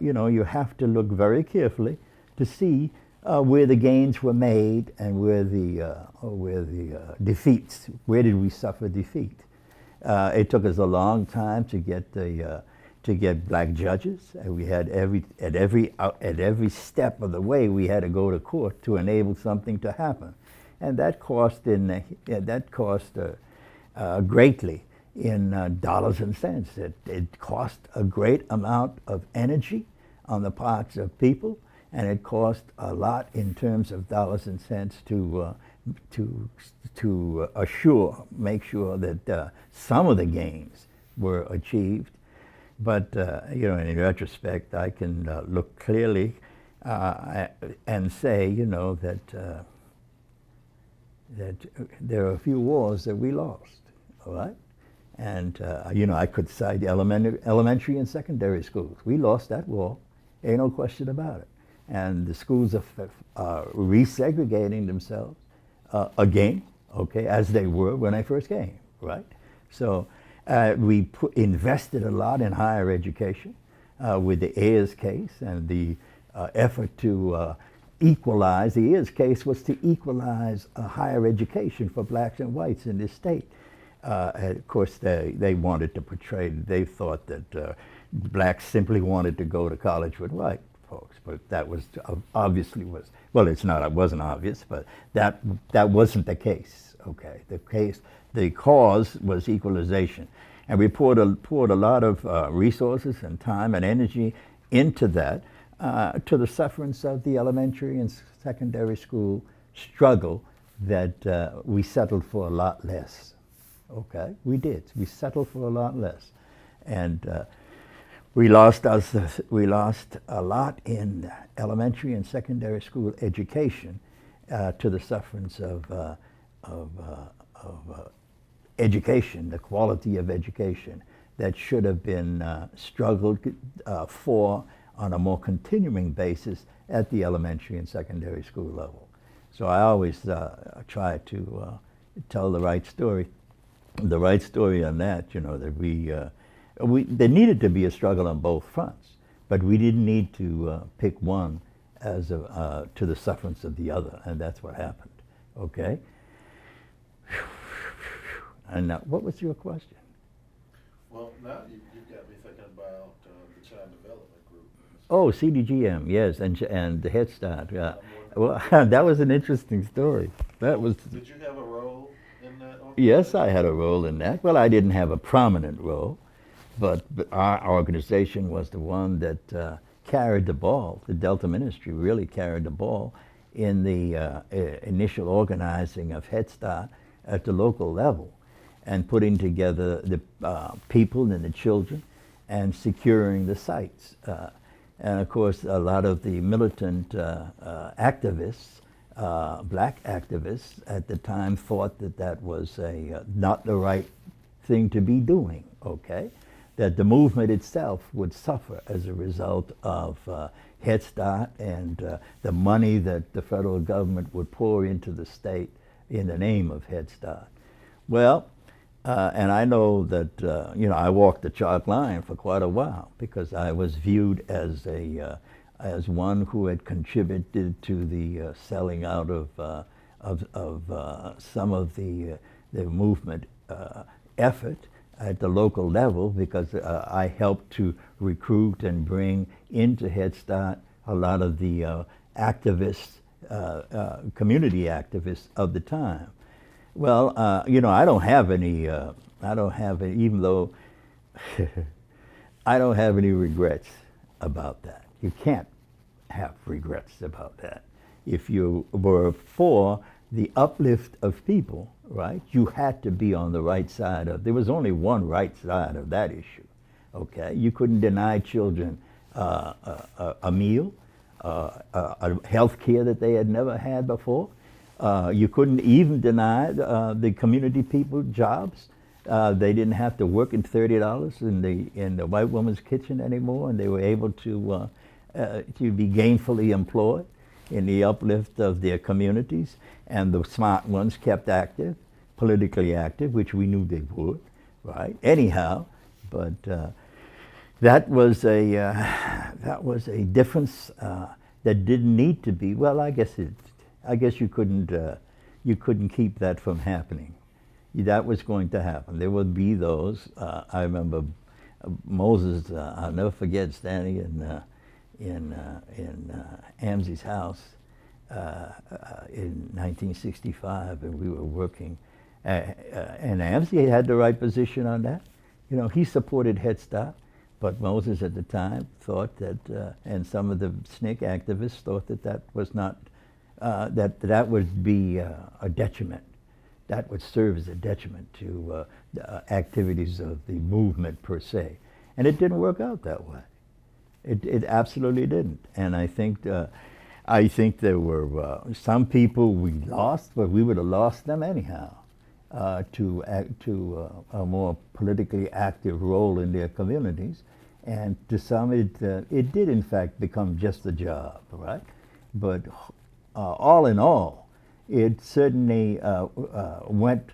you have to look very carefully to see where the gains were made and where the defeats. Where did we suffer defeat? It took us a long time to get black judges. We had at every step of the way we had to go to court to enable something to happen, and that cost greatly in dollars and cents. It cost a great amount of energy on the parts of people, and it cost a lot in terms of dollars and cents to make sure that some of the gains were achieved. But in retrospect, I can look clearly and say, you know, that there are a few wars that we lost, all right? And, you know, I could cite elementary and secondary schools. We lost that war, ain't no question about it. And the schools are resegregating themselves again, okay, as they were when I first came, right? So we invested a lot in higher education with the Ayers case and the effort to equalize. The Ayers case was to equalize higher education for blacks and whites in this state. And of course, they wanted to portray, they thought that blacks simply wanted to go to college with white folks, but that was obviously was, well, it's not, it wasn't obvious, but that wasn't the case, okay? The cause was equalization. And we poured a lot of resources and time and energy into that, to the sufferance of the elementary and secondary school struggle that we settled for a lot less. Okay, we did. We settled for a lot less, and we lost a lot in elementary and secondary school education to the sufferance of education, the quality of education that should have been struggled for on a more continuing basis at the elementary and secondary school level. So I always try to tell the right story on that, you know, that there needed to be a struggle on both fronts, but we didn't need to pick one as to the sufferance of the other, and that's what happened, okay? And now, what was your question? Well, now you've got me thinking about the Child Development Group. Oh, CDGM, yes, and the Head Start. Yeah. Well, that was an interesting story. That was. Did you have a role in that? Yes, I had a role in that. Well, I didn't have a prominent role, but our organization was the one that carried the ball. The Delta Ministry really carried the ball in the initial organizing of Head Start at the local level, and putting together the people and the children and securing the sites. And of course, a lot of the militant activists, black activists at the time, thought that that was not the right thing to be doing, okay? That the movement itself would suffer as a result of Head Start and the money that the federal government would pour into the state in the name of Head Start. Well, and I know that, you know, I walked the chalk line for quite a while because I was viewed as one who had contributed to the selling out of some of the movement effort at the local level, because I helped to recruit and bring into Head Start a lot of the activists, community activists of the time. Well, you know, I don't have any, even though I don't have any regrets about that. You can't have regrets about that. If you were for the uplift of people, right, you had to be on the right side of, there was only one right side of that issue, okay? You couldn't deny children a meal, health care that they had never had before. You couldn't even deny the community people jobs. They didn't have to work in $30 in the white woman's kitchen anymore, and they were able to be gainfully employed in the uplift of their communities. And the smart ones kept active, politically active, which we knew they would, right? Anyhow, but that was a difference that didn't need to be. Well, I guess you couldn't keep that from happening. That was going to happen. There would be those. I remember Moses. I'll never forget standing in Amsey's house in 1965, and we were working. And Amsey had the right position on that. You know, he supported Head Start, but Moses at the time thought that, and some of the SNCC activists thought that that was not. That would be a detriment. That would serve as a detriment to the activities of the movement per se. And it didn't work out that way. It absolutely didn't. And I think there were some people we lost, but we would have lost them anyhow to a more politically active role in their communities. And to some, it did in fact become just a job, right? But all in all, it certainly went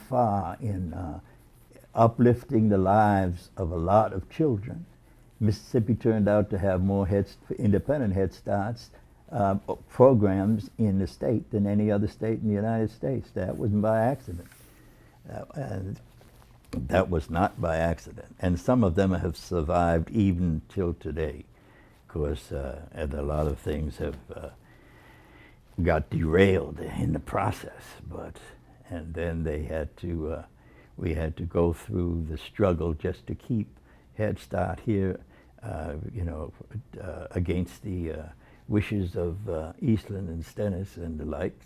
far in uplifting the lives of a lot of children. Mississippi turned out to have more independent Head Starts programs in the state than any other state in the United States. That wasn't by accident. And that was not by accident. And some of them have survived even till today. Of course, and a lot of things have got derailed in the process, and then we had to go through the struggle just to keep Head Start here, against the wishes of Eastland and Stennis and the likes.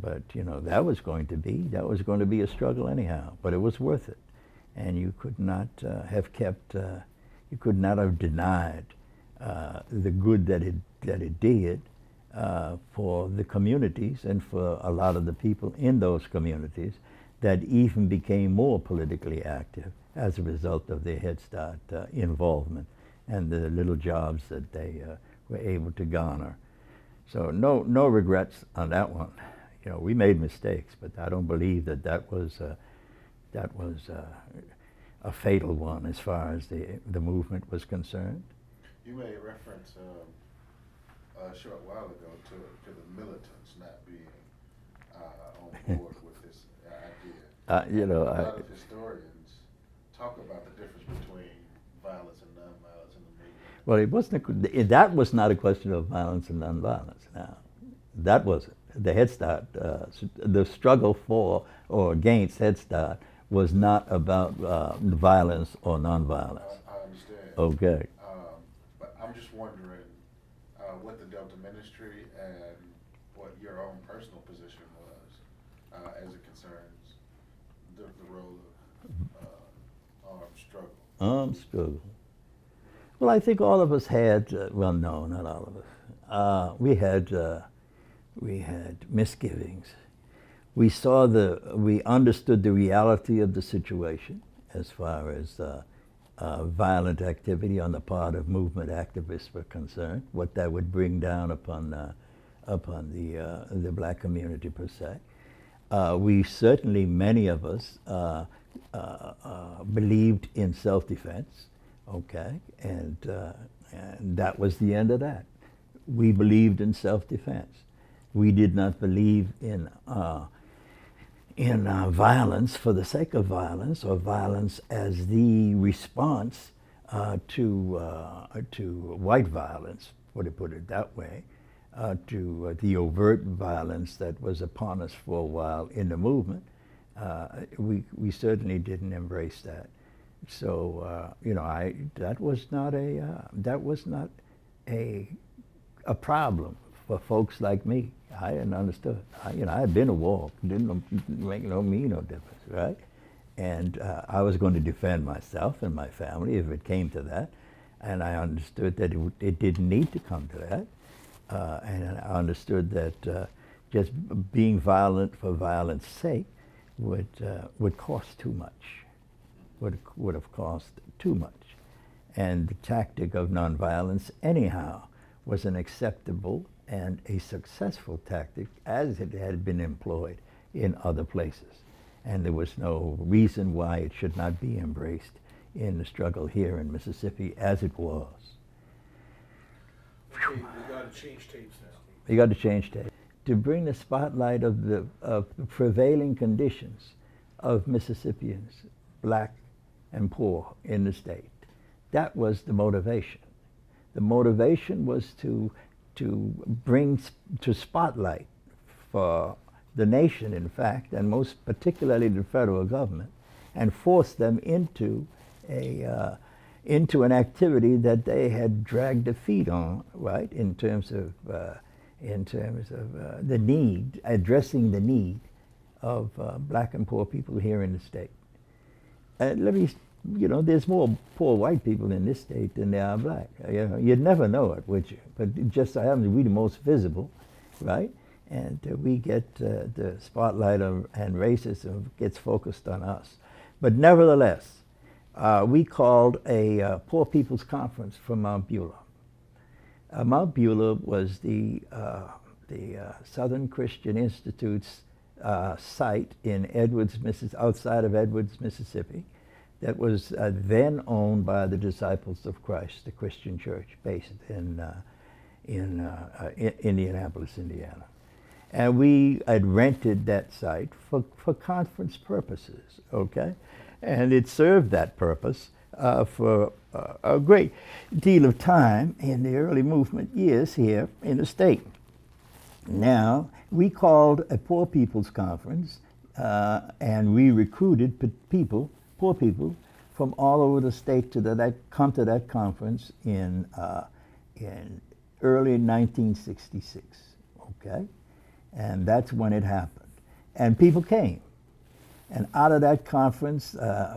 But that was going to be a struggle anyhow. But it was worth it, and you could not have denied the good that it did for the communities and for a lot of the people in those communities that even became more politically active as a result of their Head Start involvement and the little jobs that they were able to garner. So no regrets on that one. We made mistakes, but I don't believe that was a fatal one as far as the movement was concerned. You made reference a short while ago to the militants not being on board with this idea. A lot of historians talk about the difference between violence and nonviolence in the movement. Well, that was not a question of violence and nonviolence. Now, that wasn't. The Head Start, the struggle for or against Head Start was not about violence or nonviolence. I understand. Okay. But I'm just wondering what the Delta Ministry and what your own personal position was as it concerns the role of armed struggle. Armed struggle. Well, I think all of us had, well, no, not all of us. We had misgivings. We understood the reality of the situation as far as violent activity on the part of movement activists were concerned, what that would bring down upon the black community per se. We certainly, many of us, believed in self-defense, okay, and that was the end of that. We believed in self-defense. We did not believe in violence for the sake of violence, or violence as the response to white violence, to put it that way, to the overt violence that was upon us for a while in the movement. We certainly didn't embrace that. So that was not a problem for folks like me. I didn't understand. I had been to war. Didn't make me no difference, right? And I was going to defend myself and my family if it came to that. And I understood that it didn't need to come to that. And I understood that just being violent for violence' sake would cost too much. Would have cost too much. And the tactic of nonviolence, anyhow, was an acceptable and a successful tactic as it had been employed in other places. And there was no reason why it should not be embraced in the struggle here in Mississippi as it was. Okay, we got to change tapes now. You got to change that. To bring the spotlight of the prevailing conditions of Mississippians, black and poor in the state. That was the motivation. The motivation was to bring to spotlight for the nation, in fact, and most particularly the federal government, and force them into an activity that they had dragged their feet on, right? In terms of the need, addressing the need of black and poor people here in the state. Let me there's more poor white people in this state than there are black. You'd never know it, would you? But it just so happens we're the most visible, right? And we get the spotlight and racism gets focused on us. But nevertheless, we called a poor people's conference from Mount Beulah. Mount Beulah was the Southern Christian Institute's site in outside of Edwards, Mississippi, that was then owned by the Disciples of Christ, the Christian church based in Indianapolis, Indiana. And we had rented that site for conference purposes, okay? And it served that purpose for a great deal of time in the early movement years here in the state. Now, we called a poor people's conference, and we recruited poor people from all over the state to come to that conference in early 1966, okay? And that's when it happened. And people came. And out of that conference,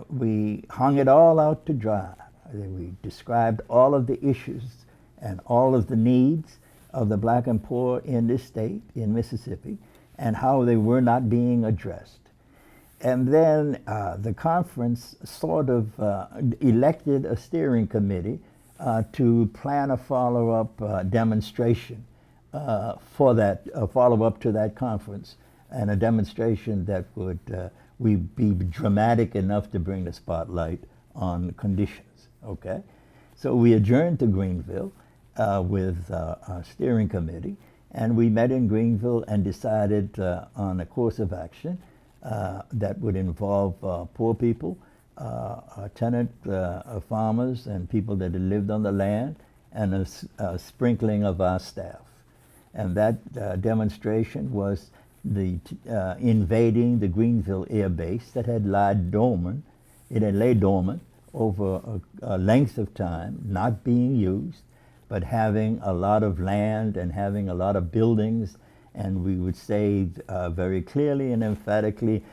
we hung it all out to dry. We described all of the issues and all of the needs of the black and poor in this state, in Mississippi, and how they were not being addressed. And then the conference sort of elected a steering committee to plan a follow-up demonstration for that, a follow-up to that conference, and a demonstration that would be dramatic enough to bring the spotlight on conditions, okay? So we adjourned to Greenville with our steering committee, and we met in Greenville and decided on a course of action that would involve poor people, tenant farmers, and people that had lived on the land, and a sprinkling of our staff. And that demonstration was the invading the Greenville Air Base that had laid dormant. It had laid dormant over a length of time, not being used, but having a lot of land and having a lot of buildings. And we would say very clearly and emphatically,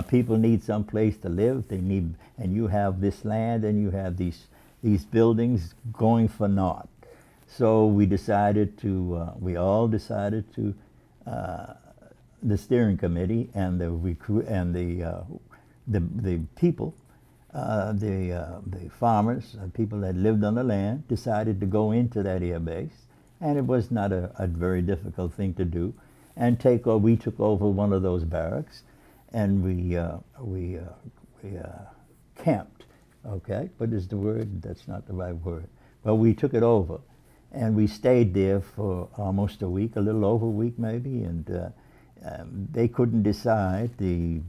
people need some place to live. They need, and you have this land and you have these buildings going for naught. So we decided to, we all decided to, the steering committee and the people, the farmers, people that lived on the land, decided to go into that air base, and it was not a very difficult thing to do, and we took over one of those barracks, and we camped. Okay, what is the word? That's not the right word. But we took it over. And we stayed there for almost a week, a little over a week maybe, and they couldn't decide the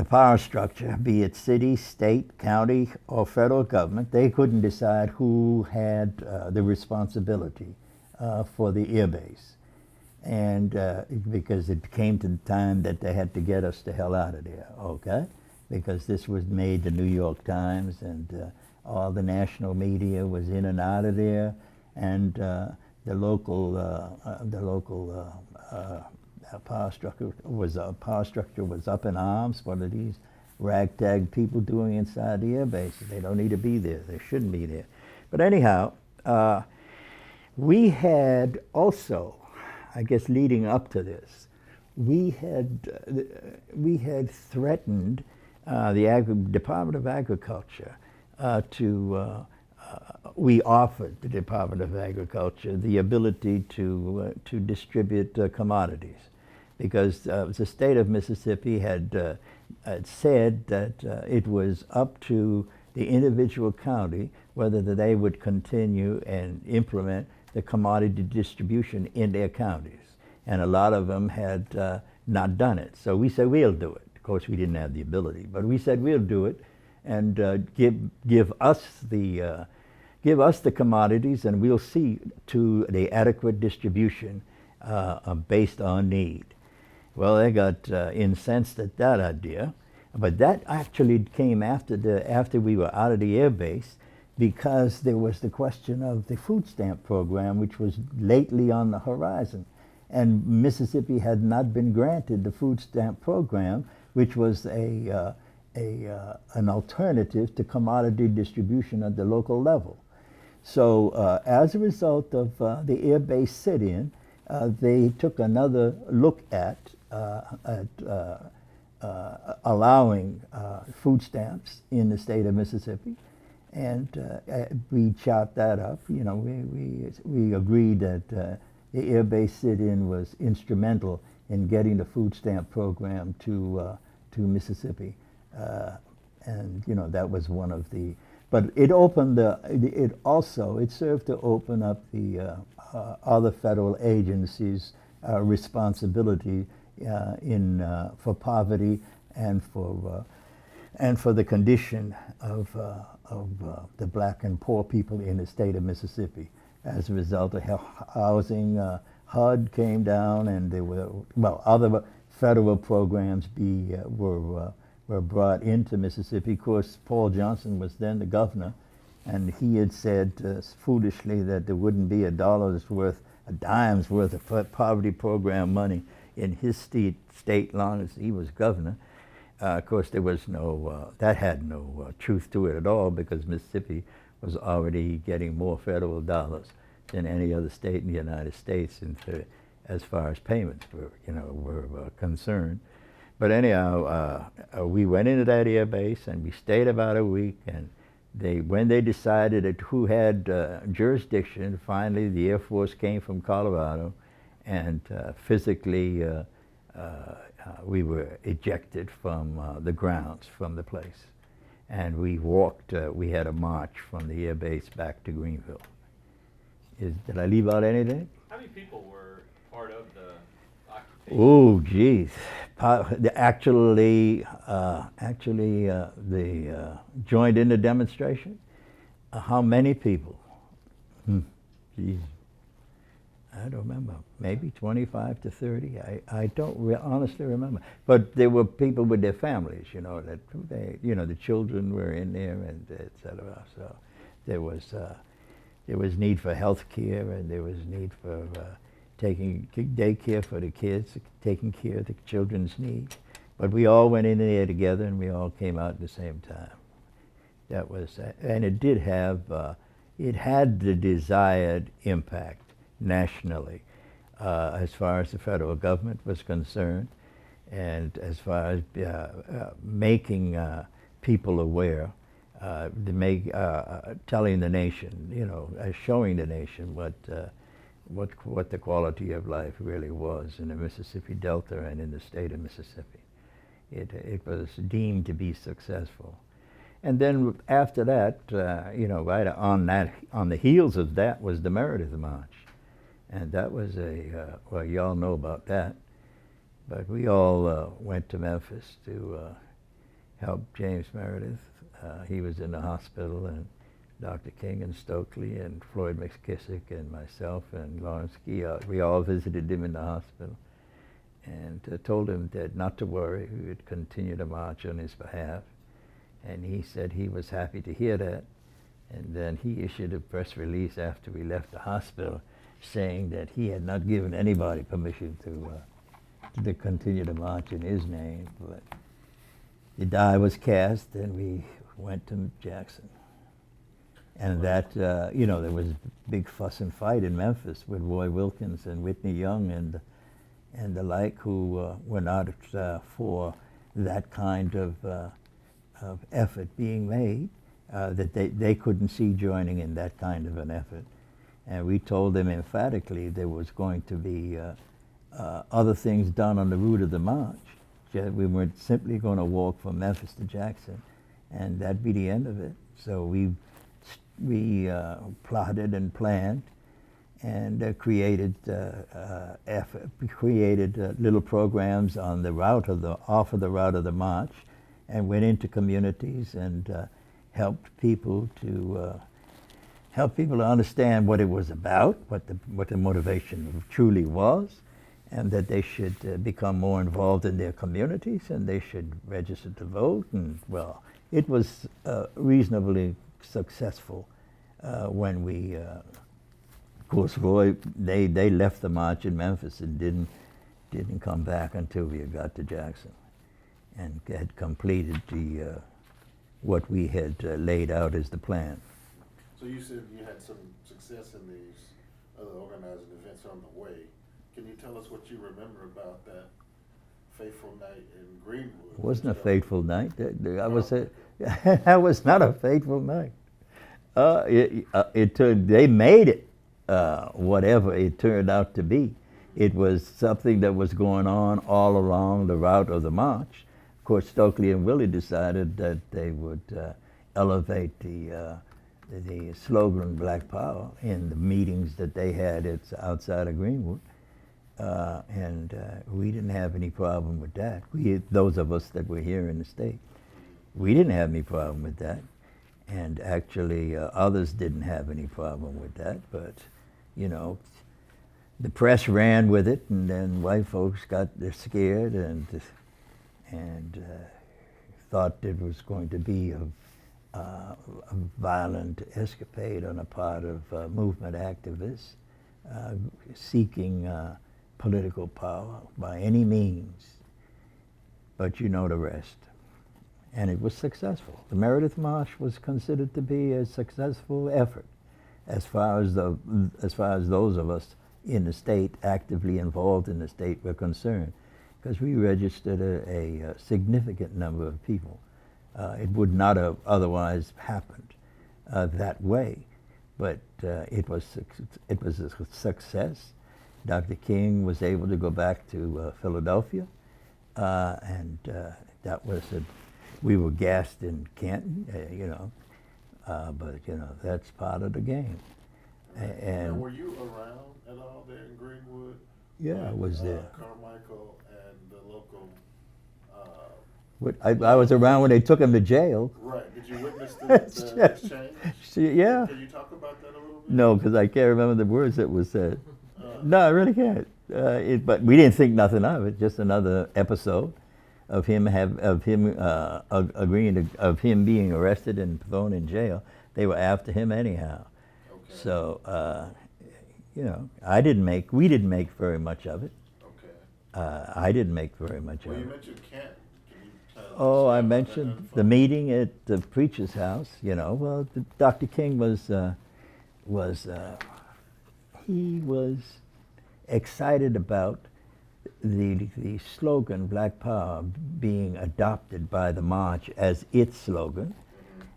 power structure, be it city, state, county, or federal government. They couldn't decide who had the responsibility for the airbase, and because it came to the time that they had to get us the hell out of there. Okay, because this was made the New York Times, and all the national media was in and out of there, and the local power structure was up in arms. What are these ragtag people doing inside the airbase? They don't need to be there. They shouldn't be there. But anyhow, we had also, I guess, leading up to this, we had threatened the Department of Agriculture. We offered the Department of Agriculture the ability to distribute commodities, because the state of Mississippi had said that it was up to the individual county whether they would continue and implement the commodity distribution in their counties, and a lot of them had not done it. So we said we'll do it. Of course, we didn't have the ability, but we said we'll do it. And give us the commodities, and we'll see to the adequate distribution based on need. Well, they got incensed at that idea, but that actually came after we were out of the air base, because there was the question of the food stamp program, which was lately on the horizon, and Mississippi had not been granted the food stamp program which was an alternative to commodity distribution at the local level. So as a result of the air base sit-in, they took another look at allowing food stamps in the state of Mississippi, and we chopped that up. You know, we agreed that the air base sit-in was instrumental in getting the food stamp program to Mississippi, and you know that was one of the. But it opened it served to open up the other federal agencies' responsibility for poverty and for the condition of the black and poor people in the state of Mississippi. As a result of housing, HUD came down, and there were other federal programs were brought into Mississippi. Of course, Paul Johnson was then the governor, and he had said foolishly that there wouldn't be a dime's worth of poverty program money in his state long as he was governor. Of course, there was that had no truth to it at all, because Mississippi was already getting more federal dollars than any other state in the United States, as far as payments were concerned. But anyhow, we went into that air base and we stayed about a week. And when they decided who had jurisdiction, finally the Air Force came from Colorado, and physically we were ejected from the grounds, from the place. And we walked, we had a march from the air base back to Greenville. Did I leave out anything? How many people were part of the occupation? Oh, geez. Actually, they joined in the demonstration. How many people? Geez. I don't remember. Maybe 25 to 30. I don't honestly remember. But there were people with their families, that the children were in there, and et cetera. So there was need for health care, and there was need for taking daycare for the kids, taking care of the children's needs. But we all went in there together, and we all came out at the same time. That was, and it did have, it had the desired impact nationally, as far as the federal government was concerned, and as far as making people aware, telling the nation, showing the nation what the quality of life really was in the Mississippi Delta and in the state of Mississippi. It was deemed to be successful. And then after that, right on the heels of that was the Meredith March. And that was well, you all know about that. But we all went to Memphis to help James Meredith. He was in the hospital, and Dr. King and Stokely and Floyd McKissick and myself and Lawrence Guillard, we all visited him in the hospital, and told him that not to worry, we would continue to march on his behalf. And he said he was happy to hear that. And then he issued a press release after we left the hospital, saying that he had not given anybody permission to continue to march in his name. But the die was cast, and we went to Jackson. And that, there was a big fuss and fight in Memphis with Roy Wilkins and Whitney Young and the like, who were not for that kind of effort being made, that they couldn't see joining in that kind of an effort. And we told them emphatically there was going to be other things done on the route of the march. We weren't simply going to walk from Memphis to Jackson, and that'd be the end of it. So we plotted and planned, and created little programs on the route off of the route of the march, and went into communities and helped people to understand what it was about, what the motivation truly was, and that they should become more involved in their communities, and they should register to vote. And well, it was reasonably successful when we, of course, Roy, they left the march in Memphis and didn't come back until we got to Jackson. and had completed the what we had laid out as the plan. So you said you had some success in these other organizing events on the way. Can you tell us what you remember about that fateful night in Greenwood? It wasn't a fateful night. That was not a fateful night. They made it whatever it turned out to be. It was something that was going on all along the route of the march. Of course, Stokely and Willie decided that they would elevate the slogan Black Power in the meetings that they had outside of Greenwood. And we didn't have any problem with that. Those of us that were here in the state, we didn't have any problem with that. And actually, others didn't have any problem with that. But, you know, the press ran with it, and then white folks got scared and thought it was going to be a violent escapade on the part of movement activists seeking political power by any means. But you know the rest. And it was successful. The Meredith March was considered to be a successful effort as far as those of us in the state, actively involved in the state, were concerned, because we registered a significant number of people. It would not have otherwise happened that way, but it was a success. Dr. King was able to go back to Philadelphia, and that was we were gassed in Canton, you know, but you know that's part of the game. And were you around at all there in Greenwood? Yeah, I was there. Carmichael and the local. I was around when they took him to jail. Right. Did you witness the exchange? Yeah. Can you talk about that a little bit? No, because I can't remember the words that was said. No, I really can't. But we didn't think nothing of it. Just another episode of him being arrested and thrown in jail. They were after him anyhow. Okay. So, you know, we didn't make very much of it. Okay. I didn't make very much Well, of you it. mentioned Canton. Can you kind of Oh, I describe that mentioned info? the meeting at the preacher's house. You know, well, Dr. King was excited about the slogan Black Power being adopted by the march as its slogan.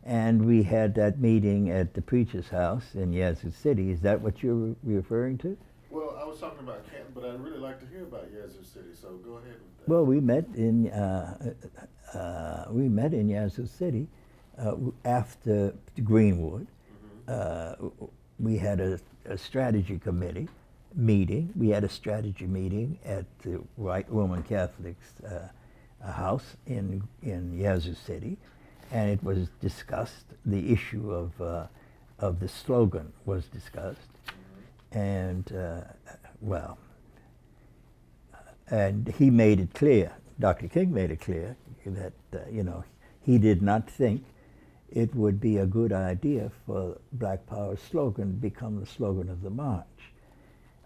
And we had that meeting at the preacher's house in Yazoo City. Is that what you're referring to? Well, I was talking about Canton, but I'd really like to hear about Yazoo City, so go ahead with that. Well, we met in Yazoo City after Greenwood. We had a strategy committee meeting. We had a strategy meeting at the White Roman Catholics house in Yazoo City, and it was discussed. The issue of the slogan was discussed, and and he made it clear. Dr. King made it clear that you know, he did not think it would be a good idea for Black Power slogan to become the slogan of the march.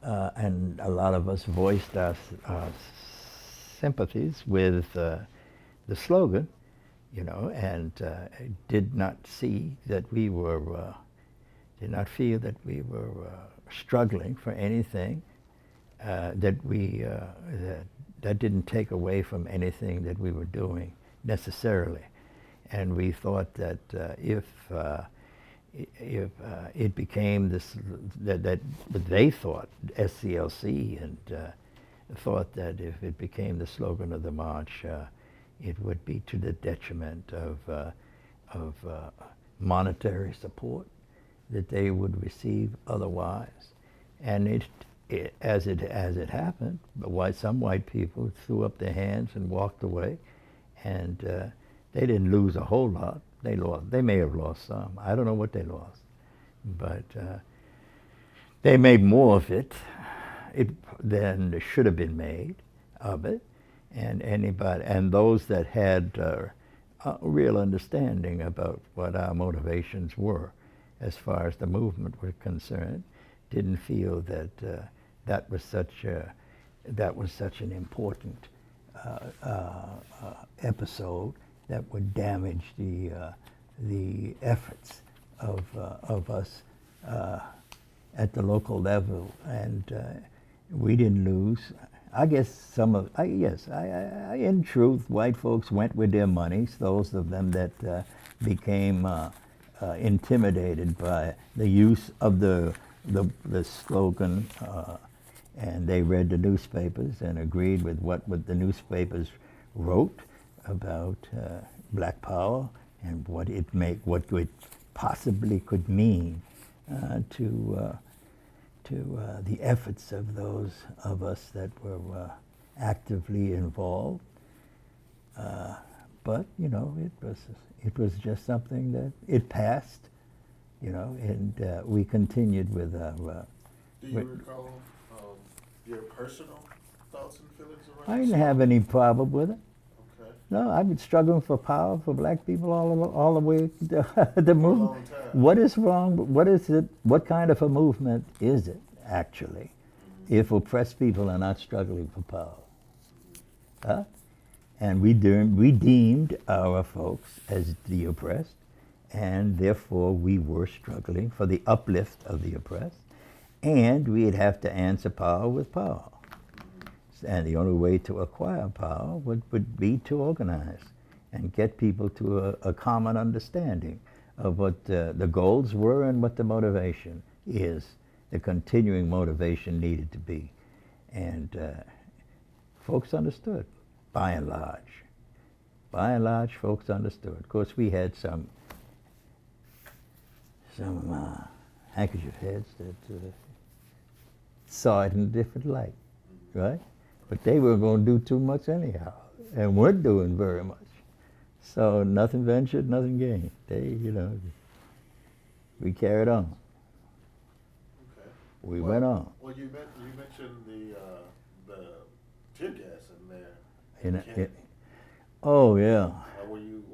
And a lot of us voiced our sympathies with the slogan, you know, and did not see that we were, did not feel that we were struggling for anything that didn't take away from anything that we were doing necessarily. And we thought that if it became this, that they thought, SCLC, and thought that if it became the slogan of the march, it would be to the detriment of monetary support that they would receive otherwise. And as it happened, some white people threw up their hands and walked away, and they didn't lose a whole lot. They may have lost some. I don't know what they lost, but they made more of it than should have been made of it. And those that had a real understanding about what our motivations were, as far as the movement was concerned, didn't feel that that was such an important episode that would damage the efforts of us at the local level, and we didn't lose. I guess some of, in truth, white folks went with their monies, those of them that became intimidated by the use of the slogan, and they read the newspapers and agreed with what the newspapers wrote about black power and what it possibly could mean to the efforts of those of us that were actively involved. But you know, it was just something that it passed, you know, and we continued with our. Do you recall your personal thoughts and feelings around I didn't have any problem with it. Okay. No, I've been struggling for power for black people all the way the movement. long time. What is wrong? What is it? What kind of a movement is it actually? If oppressed people are not struggling for power, huh? And we deemed our folks as the oppressed, and therefore we were struggling for the uplift of the oppressed, and we'd have to answer power with power. And the only way to acquire power would be to organize and get people to a common understanding of what the goals were and what the motivation is, the continuing motivation needed to be. And folks understood, by and large. By and large, folks understood. Of course, we had some handkerchief heads that saw it in a different light, right? But they were going to do too much anyhow, and weren't doing very much. So nothing ventured, nothing gained. We carried on. Okay. We went on. Well, you mentioned the tear gas in there. Oh yeah. Were you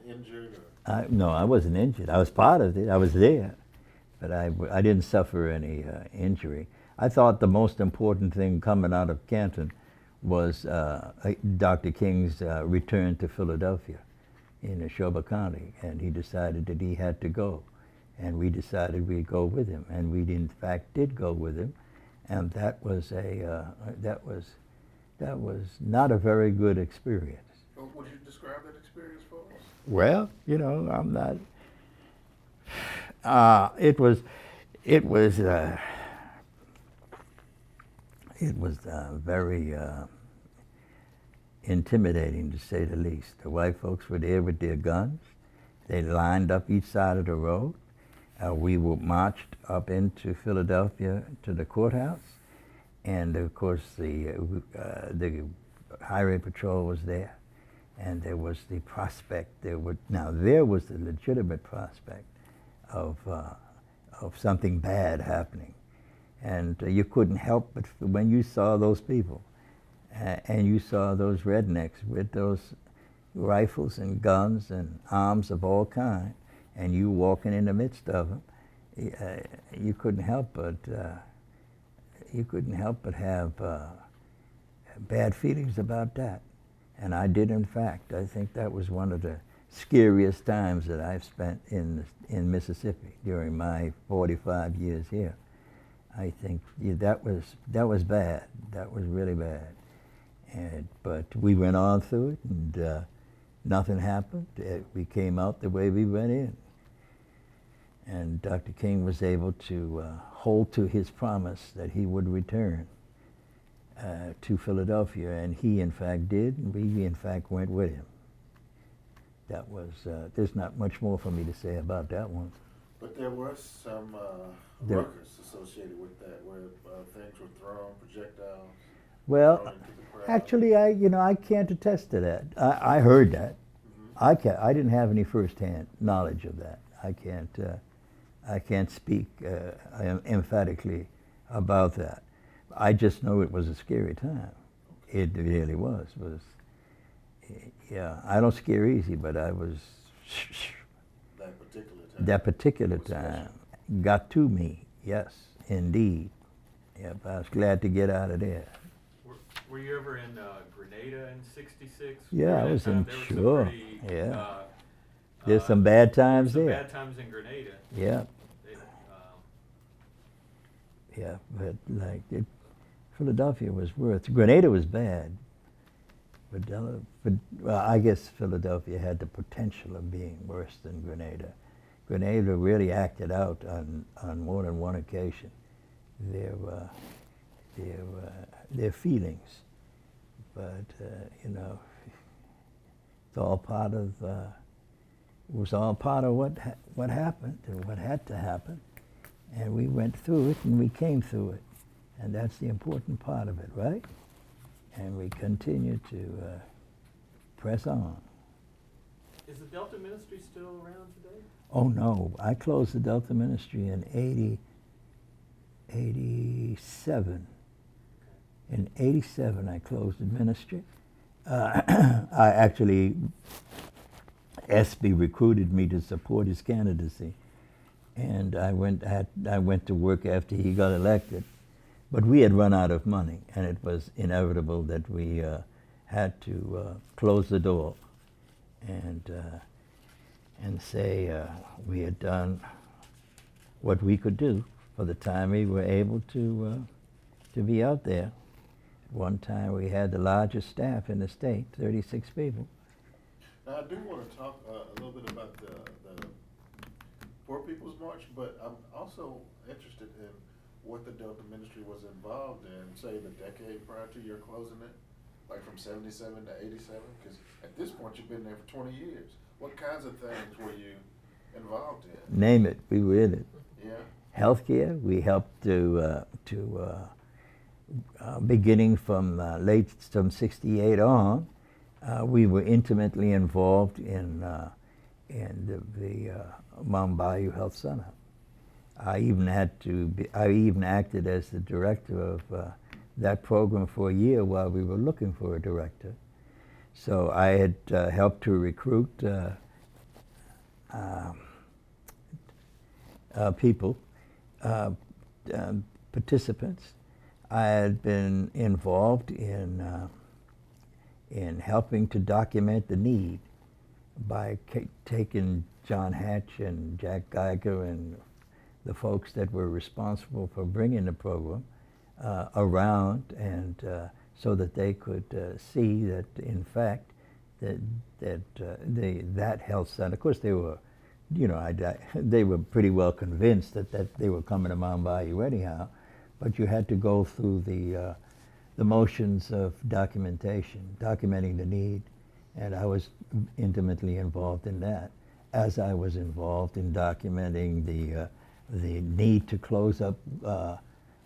injured or? No, I wasn't injured. I was part of it. I was there, but I didn't suffer any injury. I thought the most important thing coming out of Canton was Dr. King's return to Philadelphia in Neshoba County, and he decided that he had to go, and we decided we'd go with him, and we in fact did go with him, and that was not a very good experience. Would you describe that experience for us? Well, you know, I'm not. It was very intimidating, to say the least. The white folks were there with their guns. They lined up each side of the road. We were marched up into Philadelphia to the courthouse, and of course the highway patrol was there, and there was the prospect. There was the legitimate prospect of something bad happening. And you couldn't help but, when you saw those people, and you saw those rednecks with those rifles and guns and arms of all kinds, and you walking in the midst of them, you couldn't help but have bad feelings about that. And I did, in fact. I think that was one of the scariest times that I've spent in Mississippi during my 45 years here. I think that was bad. That was really bad. But we went on through it, and nothing happened. We came out the way we went in. And Dr. King was able to hold to his promise that he would return to Philadelphia, and he in fact did, and we in fact went with him. That was, there's not much more for me to say about that one. But there were some ruckus associated with that, where things were thrown, projectiles. Well, actually, I can't attest to that. I heard that. Mm-hmm. I didn't have any firsthand knowledge of that. I can't speak emphatically about that. I just know it was a scary time. It really was. Yeah, I don't scare easy, but I was. That particular time got to me. Yes, indeed. Yep, I was glad to get out of there. Were you ever in Grenada in '66? Yeah, I was in, There were sure, some pretty, yeah. There's some bad times some there. bad times in Grenada. Yeah, They, yeah, but like Philadelphia was worse. Grenada was bad, but well, I guess Philadelphia had the potential of being worse than Grenada. Grenada really acted out on more than one occasion. Their their feelings, but you know, it's all part of. It was all part of what happened and what had to happen, and we went through it and we came through it, and that's the important part of it, right? And we continue to press on. is the Delta Ministry still around today? Oh no, I closed the Delta Ministry in 87. In 87 I closed the ministry. I actually, SB recruited me to support his candidacy, and I went to work after he got elected. But we had run out of money, and it was inevitable that we had to close the door and say we had done what we could do for the time we were able to be out there. At one time we had the largest staff in the state, 36 people. Now, I do want to talk a little bit about the Poor People's March, but I'm also interested in what the Delta Ministry was involved in, say, the decade prior to your closing it, like from 77 to 87? Because at this point, you've been there for 20 years. What kinds of things were you involved in? Name it, we were in it. Yeah. Healthcare, we helped to beginning from from 68 on, we were intimately involved in the Mount Bayou Health Center. I even acted as the director of that program for a year while we were looking for a director. So I had helped to recruit people, participants. I had been involved in helping to document the need by taking John Hatch and Jack Geiger and the folks that were responsible for bringing the program around, and so that they could see that, in fact, that health center. Of course, they were, you know, they were pretty well convinced that they were coming to Mount Bayou anyhow, but you had to go through the motions of documenting the need, and I was intimately involved in that, as I was involved in documenting the need to close up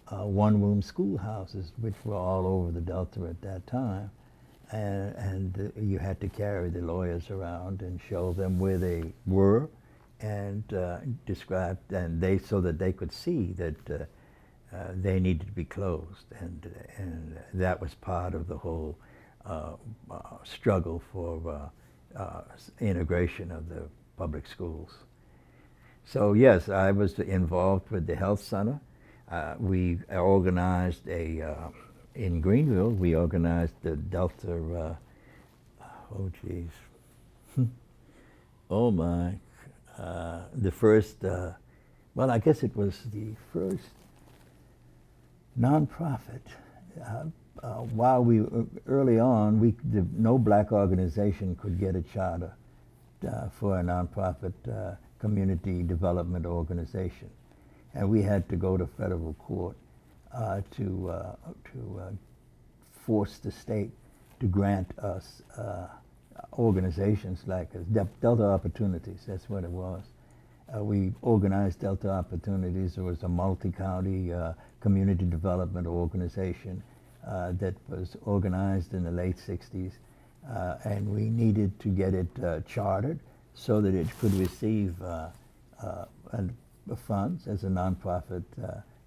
one-room schoolhouses, which were all over the Delta at that time, and you had to carry the lawyers around and show them where they were, and describe, and so that they could see that they needed to be closed, and that was part of the whole struggle for integration of the public schools. So yes, I was involved with the health center. We organized in Greenville, we organized the Delta, oh geez, oh my, the first, well, I guess it was the first nonprofit. While we early on, no black organization could get a charter for a nonprofit community development organization, and we had to go to federal court to force the state to grant us organizations like Delta Opportunities. That's what it was. We organized Delta Opportunities. It was a multi-county community development organization that was organized in the late 60s, and we needed to get it chartered so that it could receive funds as a nonprofit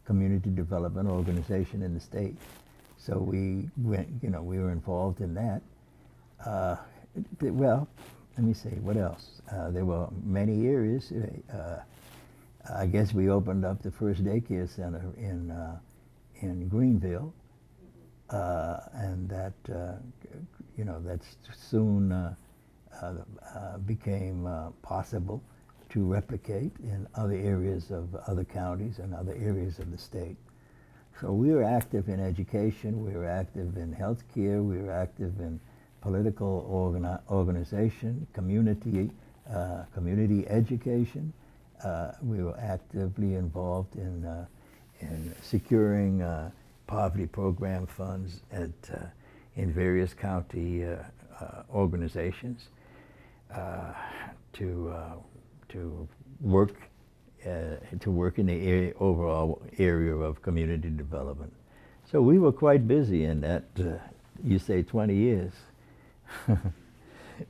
community development organization in the state. So we went, we were involved in that. Well, let me see, what else? There were many areas. I guess we opened up the first daycare center in Greenville. and that that soon became possible to replicate in other areas of other counties and other areas of the state. So we were active in education, we were active in healthcare, we were active in political organization, community education. We were actively involved in securing poverty program funds in various county organizations to work in the overall area of community development. So we were quite busy in that, you say 20 years.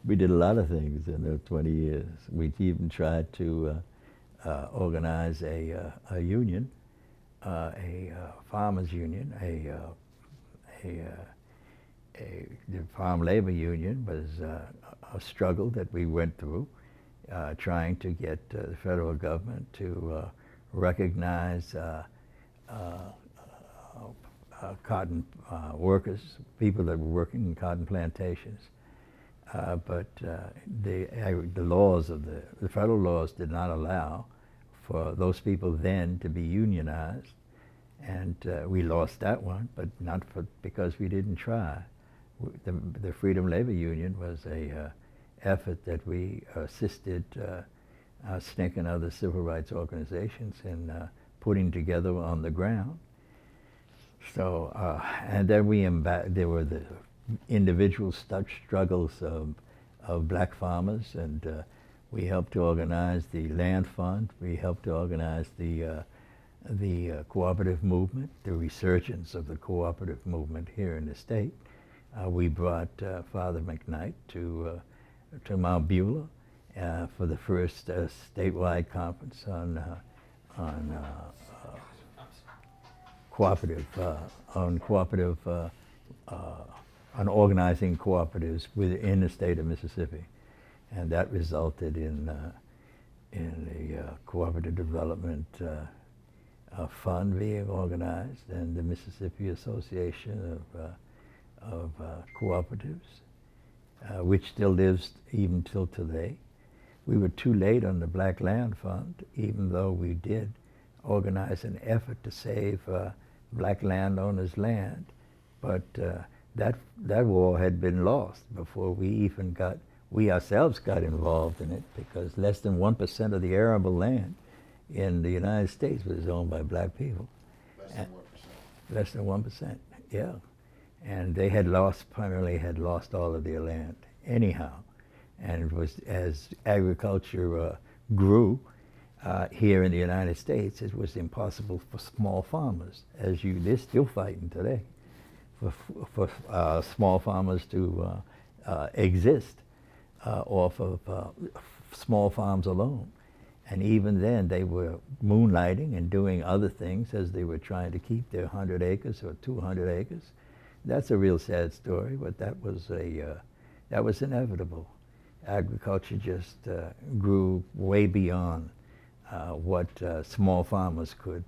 We did a lot of things in those 20 years. We even tried to organize a union, a farmers union, the farm labor union was a struggle that we went through, trying to get the federal government to recognize cotton workers, people that were working in cotton plantations. But the laws of the federal laws did not allow for those people then to be unionized, and we lost that one, but not because we didn't try. The Freedom Labor Union was a effort that we assisted SNCC and other civil rights organizations in putting together on the ground. So, and then there were the individual struggles of black farmers, and we helped to organize the land fund. We helped to organize the cooperative movement, the resurgence of the cooperative movement here in the state. We brought Father McKnight to Mount Beulah for the first statewide conference on organizing cooperatives within the state of Mississippi, and that resulted in a cooperative development fund being organized, and the Mississippi Association of Cooperatives, which still lives even till today. We were too late on the Black Land Fund, even though we did organize an effort to save black landowners' land, but that war had been lost before we ourselves got involved in it, because less than 1% of the arable land in the United States was owned by black people. Less than 1%. Less than 1%, yeah. And they primarily had lost all of their land anyhow. And it was, as agriculture grew here in the United States, it was impossible for small farmers, they're still fighting today, for small farmers to exist off of small farms alone. And even then, they were moonlighting and doing other things as they were trying to keep their 100 acres or 200 acres. That's a real sad story, but that was inevitable. Agriculture just grew way beyond what small farmers could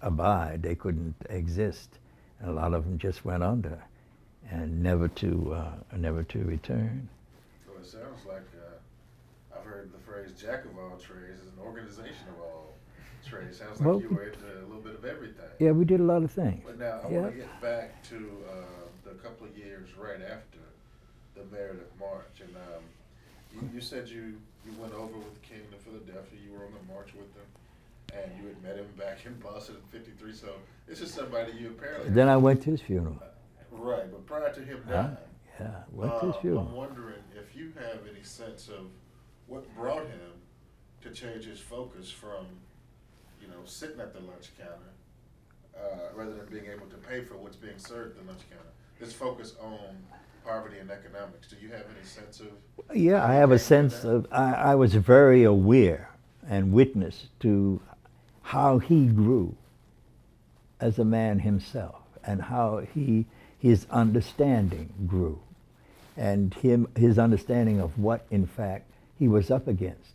abide. They couldn't exist. And a lot of them just went under, and never to return. So it sounds like I've heard the phrase "jack of all trades" is an organization of all trades. Sounds like you were into a little bit of everything. Yeah, we did a lot of things. But now I want to get back to the couple of years right after the Meredith March, and you said you went over with the King to Philadelphia. You were on the march with him, and you had met him back in Boston in '53. So this is somebody you apparently. Then I went to his funeral. Right, but prior to him dying, yeah, went to his funeral. I'm wondering if you have any sense of what brought him to change his focus from, sitting at the lunch counter, rather than being able to pay for what's being served at the lunch counter. This focus on poverty and economics. Do you have any sense of? Yeah, I have a sense of. I was very aware and witness to how he grew as a man himself, and how his understanding grew, and his understanding of what, in fact, he was up against,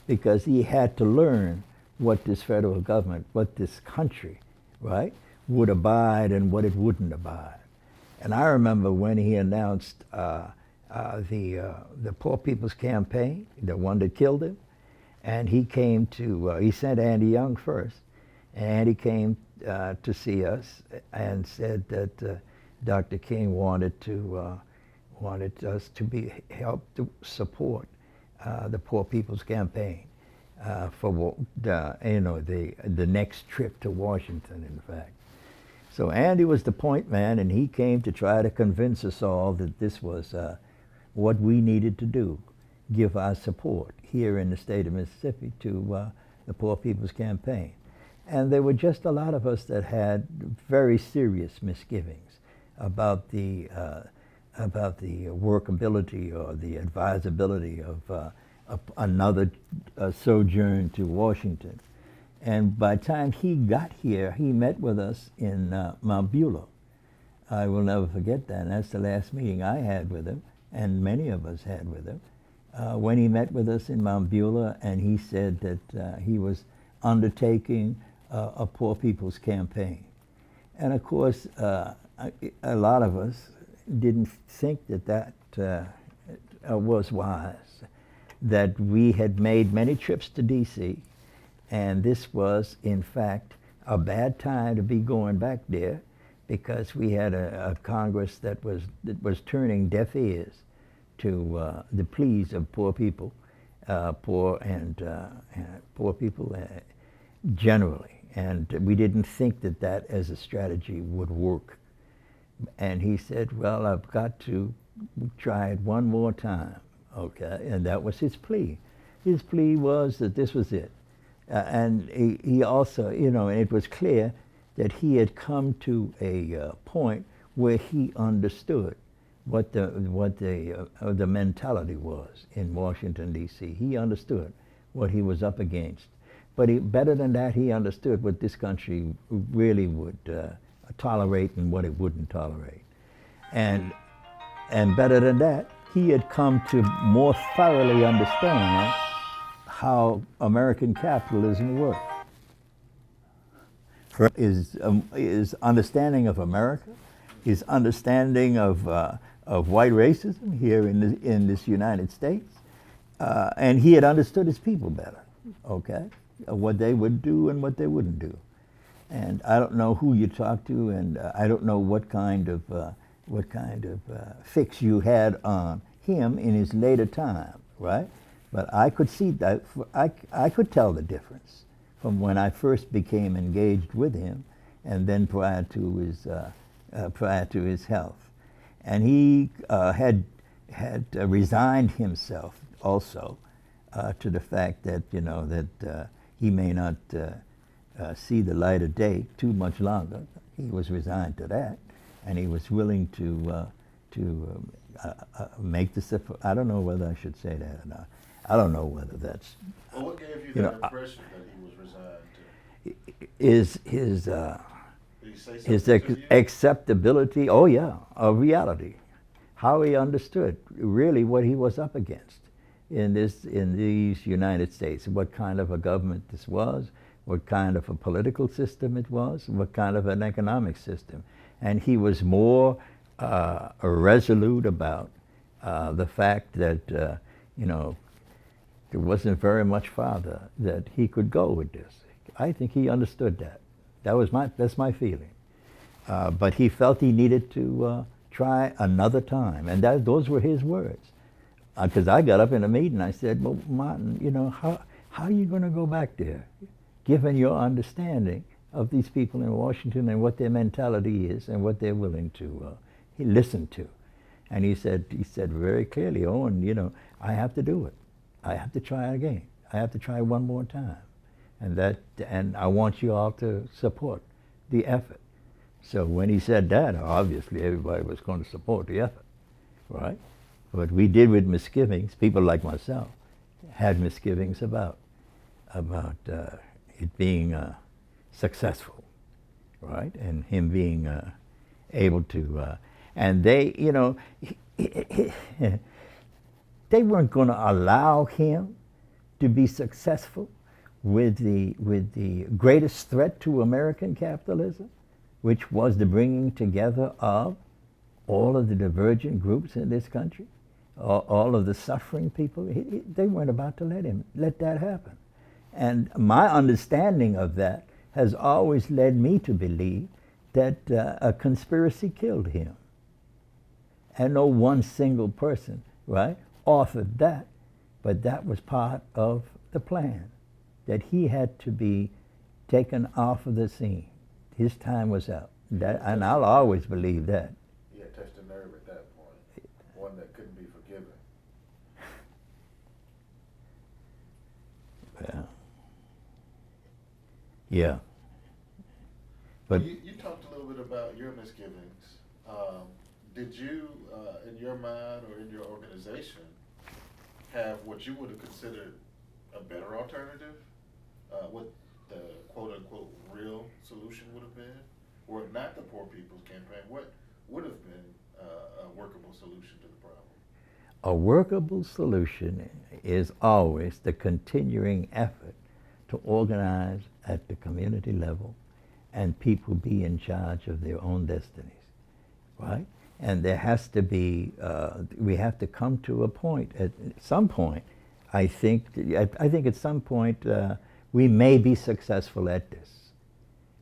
because he had to learn what this federal government, what this country right, would abide and what it wouldn't abide. And I remember when he announced the Poor People's Campaign, the one that killed him, and he came to, he sent Andy Young first, and Andy came to see us and said that Dr. King wanted us to help to support the Poor People's Campaign for the next trip to Washington, in fact. So Andy was the point man, and he came to try to convince us all that this was what we needed to do, give our support here in the state of Mississippi to the Poor People's Campaign. And there were just a lot of us that had very serious misgivings about the workability or the advisability of another sojourn to Washington. And by the time he got here, he met with us in Mount Beulah. I will never forget that. And that's the last meeting I had with him, and many of us had with him, when he met with us in Mount Beulah, and he said that he was undertaking a Poor People's Campaign. And of course, a lot of us didn't think that was wise, that we had made many trips to D.C., and this was, in fact, a bad time to be going back there, because we had a Congress that was turning deaf ears to the pleas of poor people, poor people generally. And we didn't think that as a strategy would work. And he said, well, I've got to try it one more time, okay? And that was his plea. His plea was that this was it. And he also, and it was clear that he had come to a point where he understood what the mentality was in Washington, D.C. He understood what he was up against. But better than that, he understood what this country really would tolerate and what it wouldn't tolerate. And better than that, he had come to more thoroughly understand how American capitalism works. His understanding of America, his understanding of white racism here in this United States, and he had understood his people better, okay? What they would do and what they wouldn't do. And I don't know who you talked to, and I don't know what kind of fix you had on him in his later time, right? But I could see that, I could tell the difference from when I first became engaged with him, and then prior to his health. And he had resigned himself also to the fact that that he may not see the light of day too much longer. He was resigned to that, and he was willing to make the. I don't know whether I should say that or not. I don't know whether that's. Well, what gave you that impression that he was resigned to? His acceptability, oh yeah, of reality. How he understood really what he was up against in these United States, what kind of a government this was, what kind of a political system it was, what kind of an economic system. And he was more resolute about the fact that, there wasn't very much farther that he could go with this. I think he understood that. That's my feeling. But he felt he needed to try another time, and those were his words. Because I got up in a meeting, I said, well, Martin, how are you going to go back there, given your understanding of these people in Washington and what their mentality is and what they're willing to listen to? And he said very clearly, Owen, I have to do it. I have to try it again. I have to try one more time. And I want you all to support the effort. So when he said that, obviously everybody was going to support the effort, right? But we did with misgivings. People like myself had misgivings about it being successful, right? And him being able to, and they, they weren't going to allow him to be successful with the greatest threat to American capitalism, which was the bringing together of all of the divergent groups in this country, all of the suffering people. They weren't about to let that happen. And my understanding of that has always led me to believe that a conspiracy killed him. And no one single person, right, authored that, but that was part of the plan, that he had to be taken off of the scene. His time was up. And I'll always believe that. He had touched a nerve at that point, one that couldn't be forgiven. Yeah. But You talked a little bit about your misgivings. Did you, in your mind or in your organization, have what you would have considered a better alternative? What the quote-unquote real solution would have been? Were it not the Poor People's Campaign, what would have been a workable solution to the problem? a workable solution is always the continuing effort to organize at the community level and people be in charge of their own destinies, right? And there has to be, we have to come to a point, at some point, I think at some point we may be successful at this,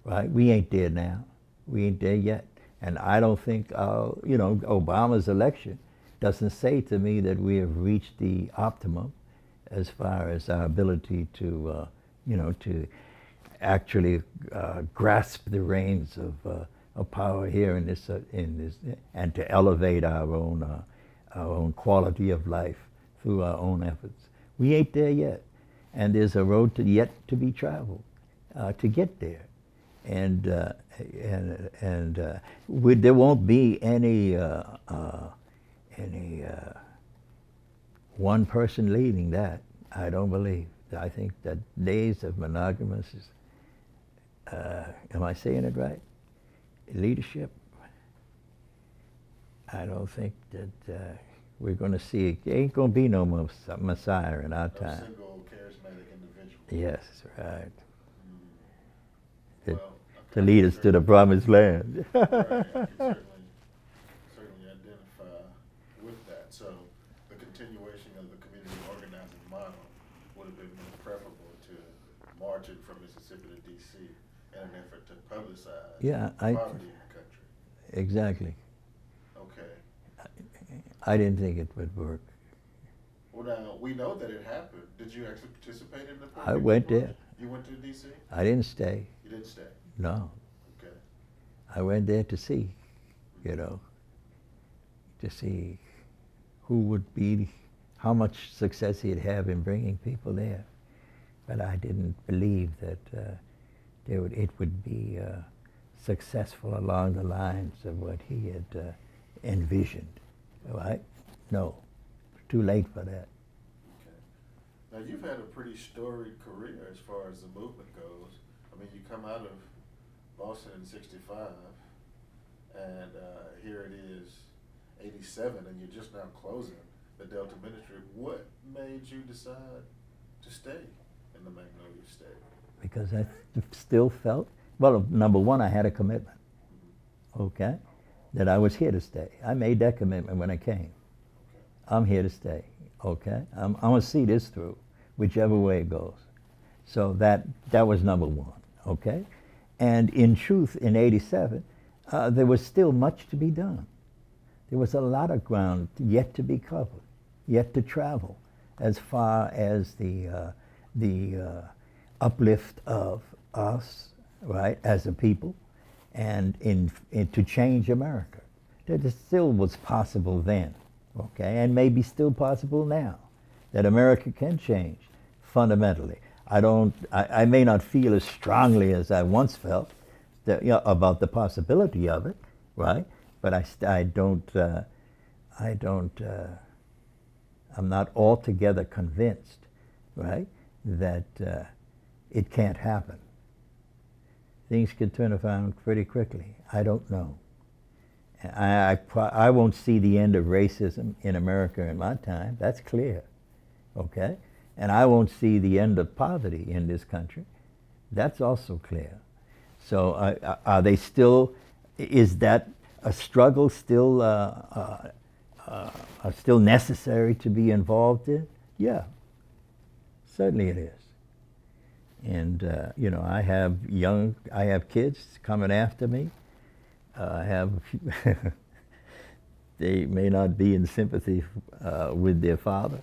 right? We ain't there now. We ain't there yet. And I don't think, Obama's election doesn't say to me that we have reached the optimum as far as our ability to, to actually grasp the reins of power here in this, and to elevate our own quality of life through our own efforts. We ain't there yet, and there's a road yet to be traveled to get there, and there won't be any one person leading that. I don't believe. I think that days of monogamous is, am I saying it right? Leadership. I don't think that we're going to see. There ain't going to be no more Messiah in our time. No single charismatic individual. Yes, right. Well, To lead us to the promised land. Right, I can certainly identify with that. So the continuation of the community organizing model would have been more preferable to marching from Mississippi to D.C. in an effort to publicize poverty in the country. Exactly. Okay. I didn't think it would work. Well, now, we know that it happened. Did you actually participate in the Poor I People's went March? there. You went to D.C.? I didn't stay. You didn't stay? No. Okay. I went there to see, to see who would be, how much success he'd have in bringing people there. But I didn't believe that it would be successful along the lines of what he had envisioned. Right? No, too late for that. Okay. Now, you've had a pretty storied career as far as the movement goes. I mean, you come out of Boston in '65, and here it is, '87, and you're just now closing the Delta Ministry. What made you decide to stay in the Magnolia State? Because I still felt, well, number one, I had a commitment, okay, that I was here to stay. I made that commitment when I came. Okay. I'm here to stay, okay? I'm going to see this through, whichever way it goes. So that was number one, okay? And in truth, in '87, there was still much to be done. There was a lot of ground yet to be covered, yet to travel, as far as the uplift of us, right, as a people, and to change America. That it still was possible then, okay, and maybe still possible now, that America can change fundamentally. I may not feel as strongly as I once felt that, about the possibility of it, right? But I'm not altogether convinced, right, that it can't happen. Things can turn around pretty quickly. I don't know. I won't see the end of racism in America in my time. That's clear, okay? And I won't see the end of poverty in this country. That's also clear. So are they still, is that a struggle still, still necessary to be involved in? Yeah, certainly it is. And, you know, I have kids coming after me. I have, they may not be in sympathy with their father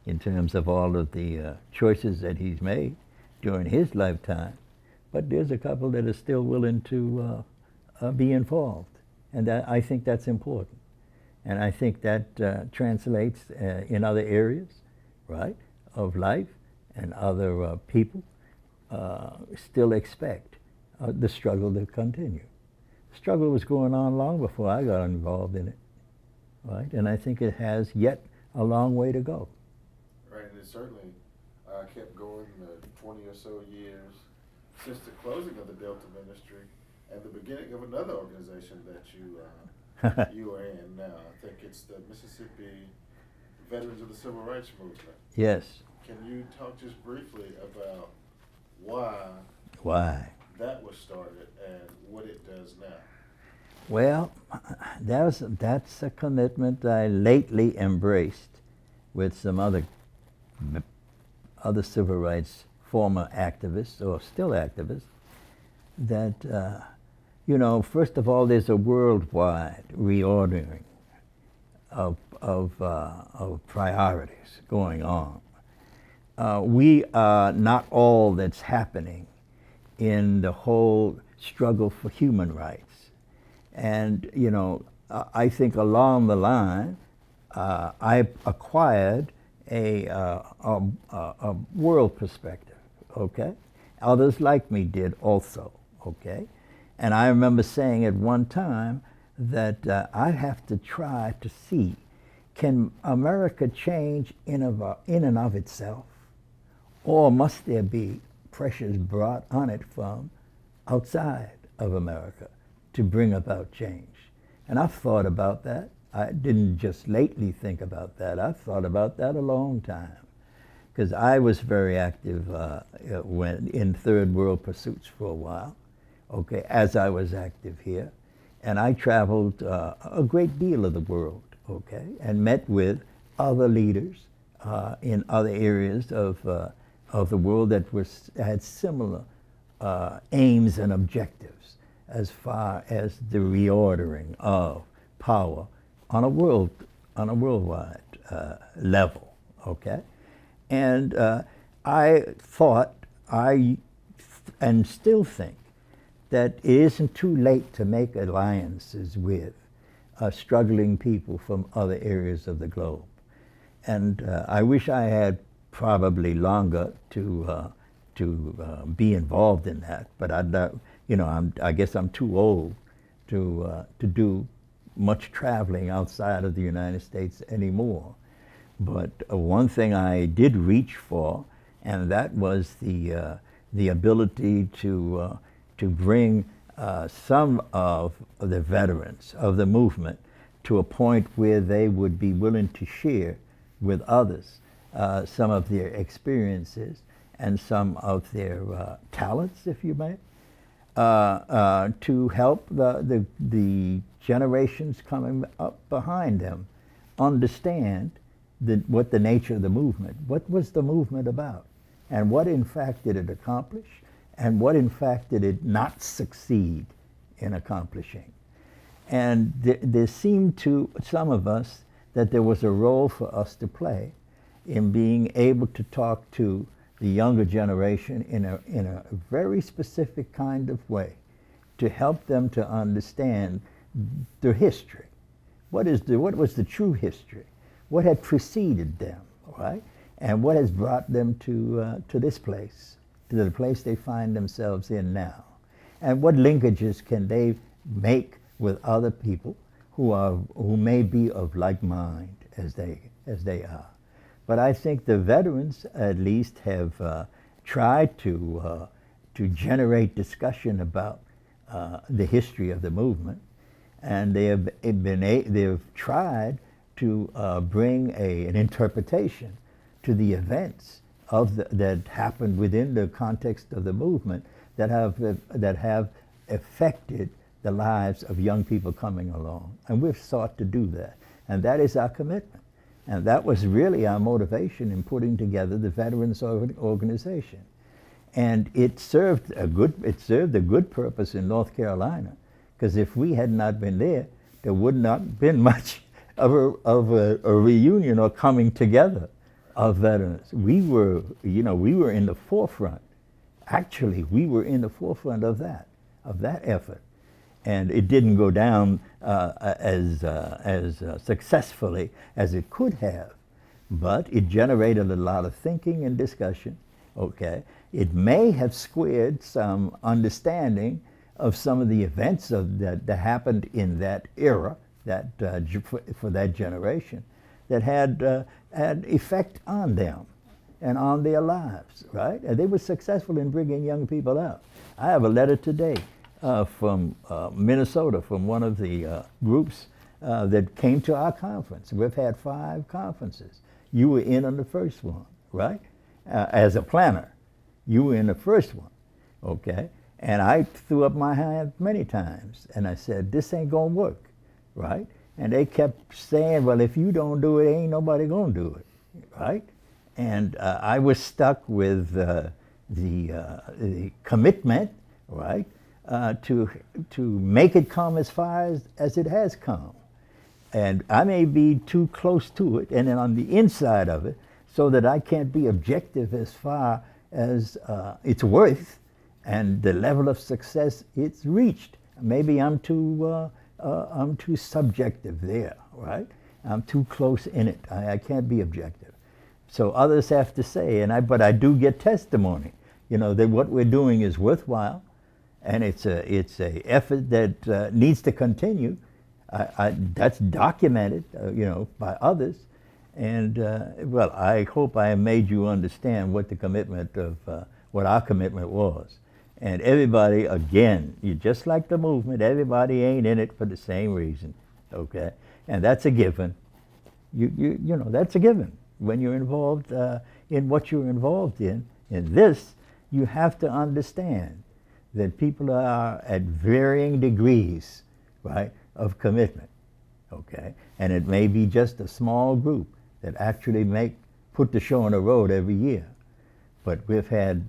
in terms of all of the choices that he's made during his lifetime. But there's a couple that are still willing to be involved. And I think that's important. And I think that translates in other areas, right, of life, and other people still expect the struggle to continue. The struggle was going on long before I got involved in it, right? And I think it has yet a long way to go. Right, and it certainly kept going 20 or so years since the closing of the Delta Ministry and the beginning of another organization that you are in now. I think it's the Mississippi Veterans of the Civil Rights Movement. Yes. Can you talk just briefly about why that was started and what it does now? Well, that's a commitment I lately embraced with some other civil rights former activists, or still activists, that, you know, first of all, there's a worldwide reordering of priorities going on. We are not all that's happening in the whole struggle for human rights. And, you know, I think along the line, I acquired a world perspective, okay? Others like me did also, okay? And I remember saying at one time that I have to try to see, can America change in and of itself? Or must there be pressures brought on it from outside of America to bring about change? And I've thought about that. I didn't just lately think about that. I've thought about that a long time. Because I was very active when in third world pursuits for a while, okay, as I was active here. And I traveled a great deal of the world, okay, and met with other leaders in other areas of the world that had similar aims and objectives as far as the reordering of power on a worldwide level, okay? And I thought, and still think, that it isn't too late to make alliances with struggling people from other areas of the globe. And I wish I had probably longer to be involved in that, but I guess I'm too old to do much traveling outside of the United States anymore. But one thing I did reach for, and that was the ability to bring some of the veterans of the movement to a point where they would be willing to share with others some of their experiences and some of their talents, if you may, to help the generations coming up behind them understand what the nature of the movement, what was the movement about, and what in fact did it accomplish, and what in fact did it not succeed in accomplishing. And there seemed to some of us that there was a role for us to play in being able to talk to the younger generation in a very specific kind of way to help them to understand their history. What was the true history? What had preceded them, right? And what has brought them to this place, to the place they find themselves in now? And what linkages can they make with other people who may be of like mind as they are? But I think the veterans at least have tried to generate discussion about the history of the movement, and they've tried to bring an interpretation to the events that happened within the context of the movement that have affected the lives of young people coming along. And we've sought to do that. And that is our commitment. And that was really our motivation in putting together the Veterans Organization. And it served a good purpose in North Carolina, because if we had not been there, there would not have been much of a reunion or coming together of veterans. We were in the forefront. Actually, we were in the forefront of that effort. And it didn't go down as successfully as it could have, but it generated a lot of thinking and discussion. Okay, it may have squared some understanding of some of the events that happened in that era, for that generation, that had effect on them and on their lives, right? And they were successful in bringing young people out. I have a letter today from Minnesota, from one of the groups that came to our conference. We've had 5 conferences. You were in on the first one, right? As a planner, you were in the first one, okay? And I threw up my hand many times, and I said, this ain't gonna work, right? And they kept saying, well, if you don't do it, ain't nobody gonna do it, right? And I was stuck with the commitment, right, to make it come as far as it has come. And I may be too close to it, and then on the inside of it, so that I can't be objective as far as its worth and the level of success it's reached. Maybe I'm too subjective there, right? I'm too close in it. I can't be objective. So others have to say, but I do get testimony, that what we're doing is worthwhile, and it's a effort that needs to continue. That's documented, by others. And well, I hope I have made you understand what what our commitment was. And everybody, again, you just like the movement, everybody ain't in it for the same reason, okay? And that's a given. That's a given. When you're involved in what you're involved in this, you have to understand that people are at varying degrees, right, of commitment, okay? And it may be just a small group that actually put the show on the road every year. But we've had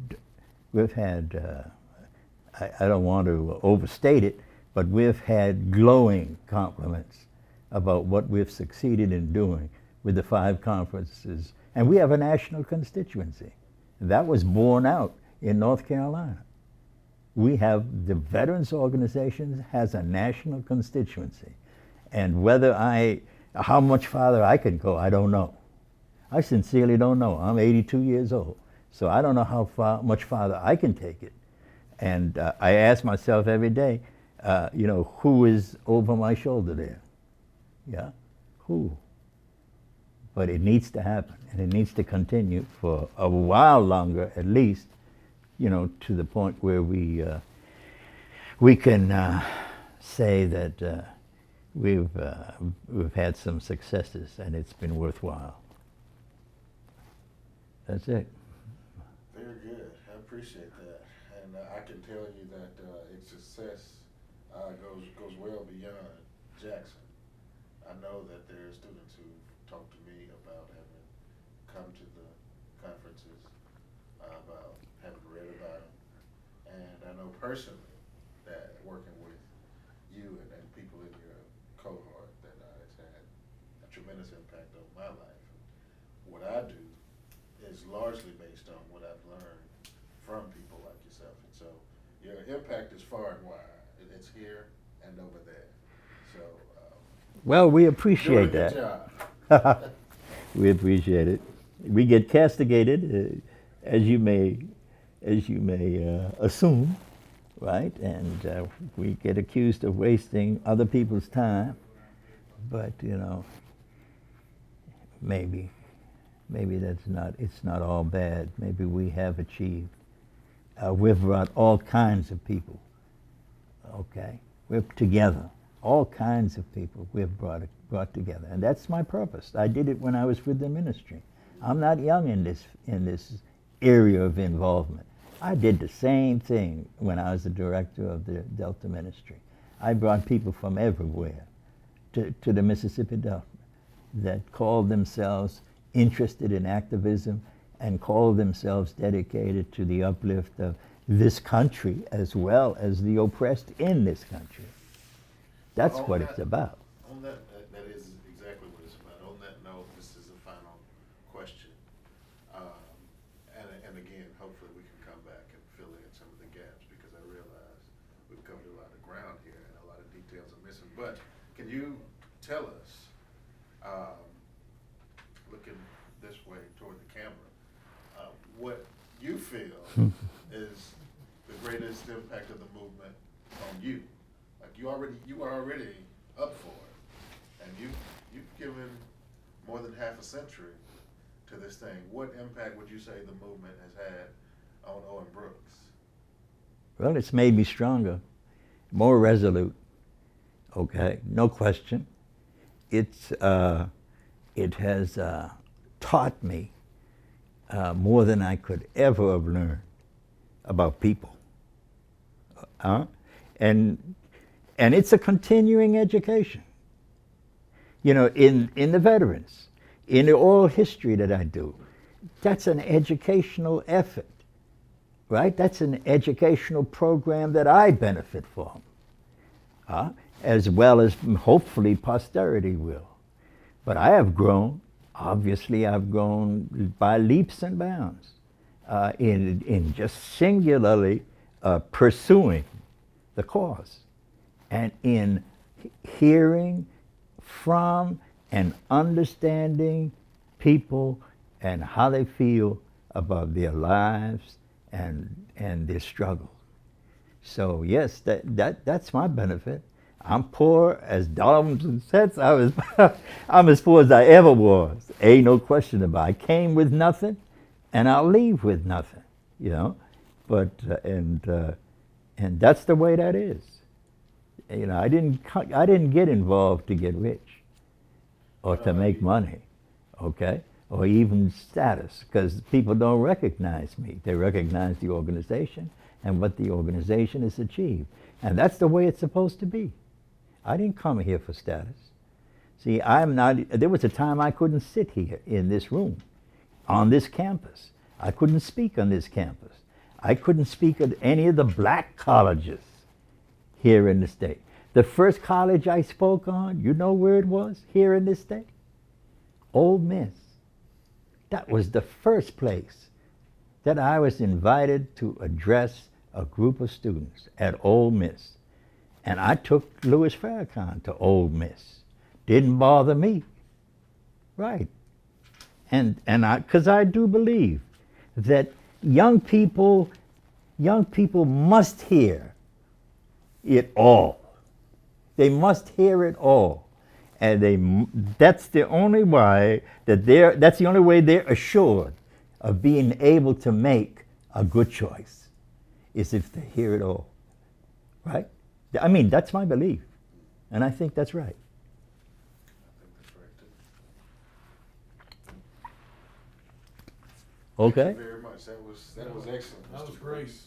I don't want to overstate it, but we've had glowing compliments about what we've succeeded in doing with the 5 conferences. And we have a national constituency. That was borne out in North Carolina. We have, the Veterans Organization has a national constituency. And how much farther I can go, I don't know. I sincerely don't know. I'm 82 years old, so I don't know how much farther I can take it. And I ask myself every day, who is over my shoulder there? Yeah, who? But it needs to happen, and it needs to continue for a while longer, at least, to the point where we can say that we've had some successes, and it's been worthwhile. That's it. Very good. I appreciate that. And I can tell you that its success goes well beyond Jackson. I know that there are students who talk to me about having come to the conferences, about having read about them. And I know personally that working with you and people in your cohort, that it's had a tremendous impact on my life. What I do is largely based on what I've learned from people like yourself. And so your impact is far and wide. It's here and over there. So well, we appreciate doing a that. good job. We appreciate it. We get castigated, as you may assume, right? And we get accused of wasting other people's time. But maybe it's not all bad. Maybe we have achieved. We've brought all kinds of people, okay? We're together, all kinds of people we've brought together. And that's my purpose. I did it when I was with the ministry. I'm not young in area of involvement. I did the same thing when I was the director of the Delta Ministry. I brought people from everywhere to the Mississippi Delta that called themselves interested in activism and called themselves dedicated to the uplift of this country as well as the oppressed in this country. That's what it's about. On that is exactly what it's about. On that note, this is the final question. And again, hopefully we can come back and fill in some of the gaps, because I realize we've covered a lot of ground here and a lot of details are missing. But can you tell us, looking this way toward the camera, what you feel is the greatest impact of the movement on you? Like you are already up for it, and you've given more than half a century to this thing. What impact would you say the movement has had on Owen Brooks? Well, it's made me stronger, more resolute. Okay, no question. It has taught me more than I could ever have learned about people. And it's a continuing education. You know, in the veterans, in the oral history that I do, that's an educational effort, right? That's an educational program that I benefit from, as well as hopefully posterity will. But I have grown. Obviously, I've grown by leaps and bounds in just singularly pursuing the cause, and in hearing from and understanding people and how they feel about their lives and their struggle. So yes, that's my benefit. I'm poor as dollars and cents. I'm as poor as I ever was. Ain't no question about it. I came with nothing, and I'll leave with nothing. You know, but and that's the way that is. You know, I didn't get involved to get rich or to make money, okay, or even status, because people don't recognize me. They recognize the organization and what the organization has achieved, and that's the way it's supposed to be. I didn't come here for status. See, there was a time I couldn't sit here in this room, on this campus. I couldn't speak on this campus. I couldn't speak at any of the black colleges here in the state. The first college I spoke on, you know where it was here in this state? Ole Miss. That was the first place that I was invited to address a group of students at Ole Miss. And I took Louis Farrakhan to Ole Miss. Didn't bother me. Right. And because I do believe that young people must hear it all. They must hear it all, and that's the only way that's the only way they're assured of being able to make a good choice, is if they hear it all. Right? I mean, that's my belief, and I think that's right. I think that's right too. Okay. Thank you very much. That was excellent. That Mr. was great. Brooks.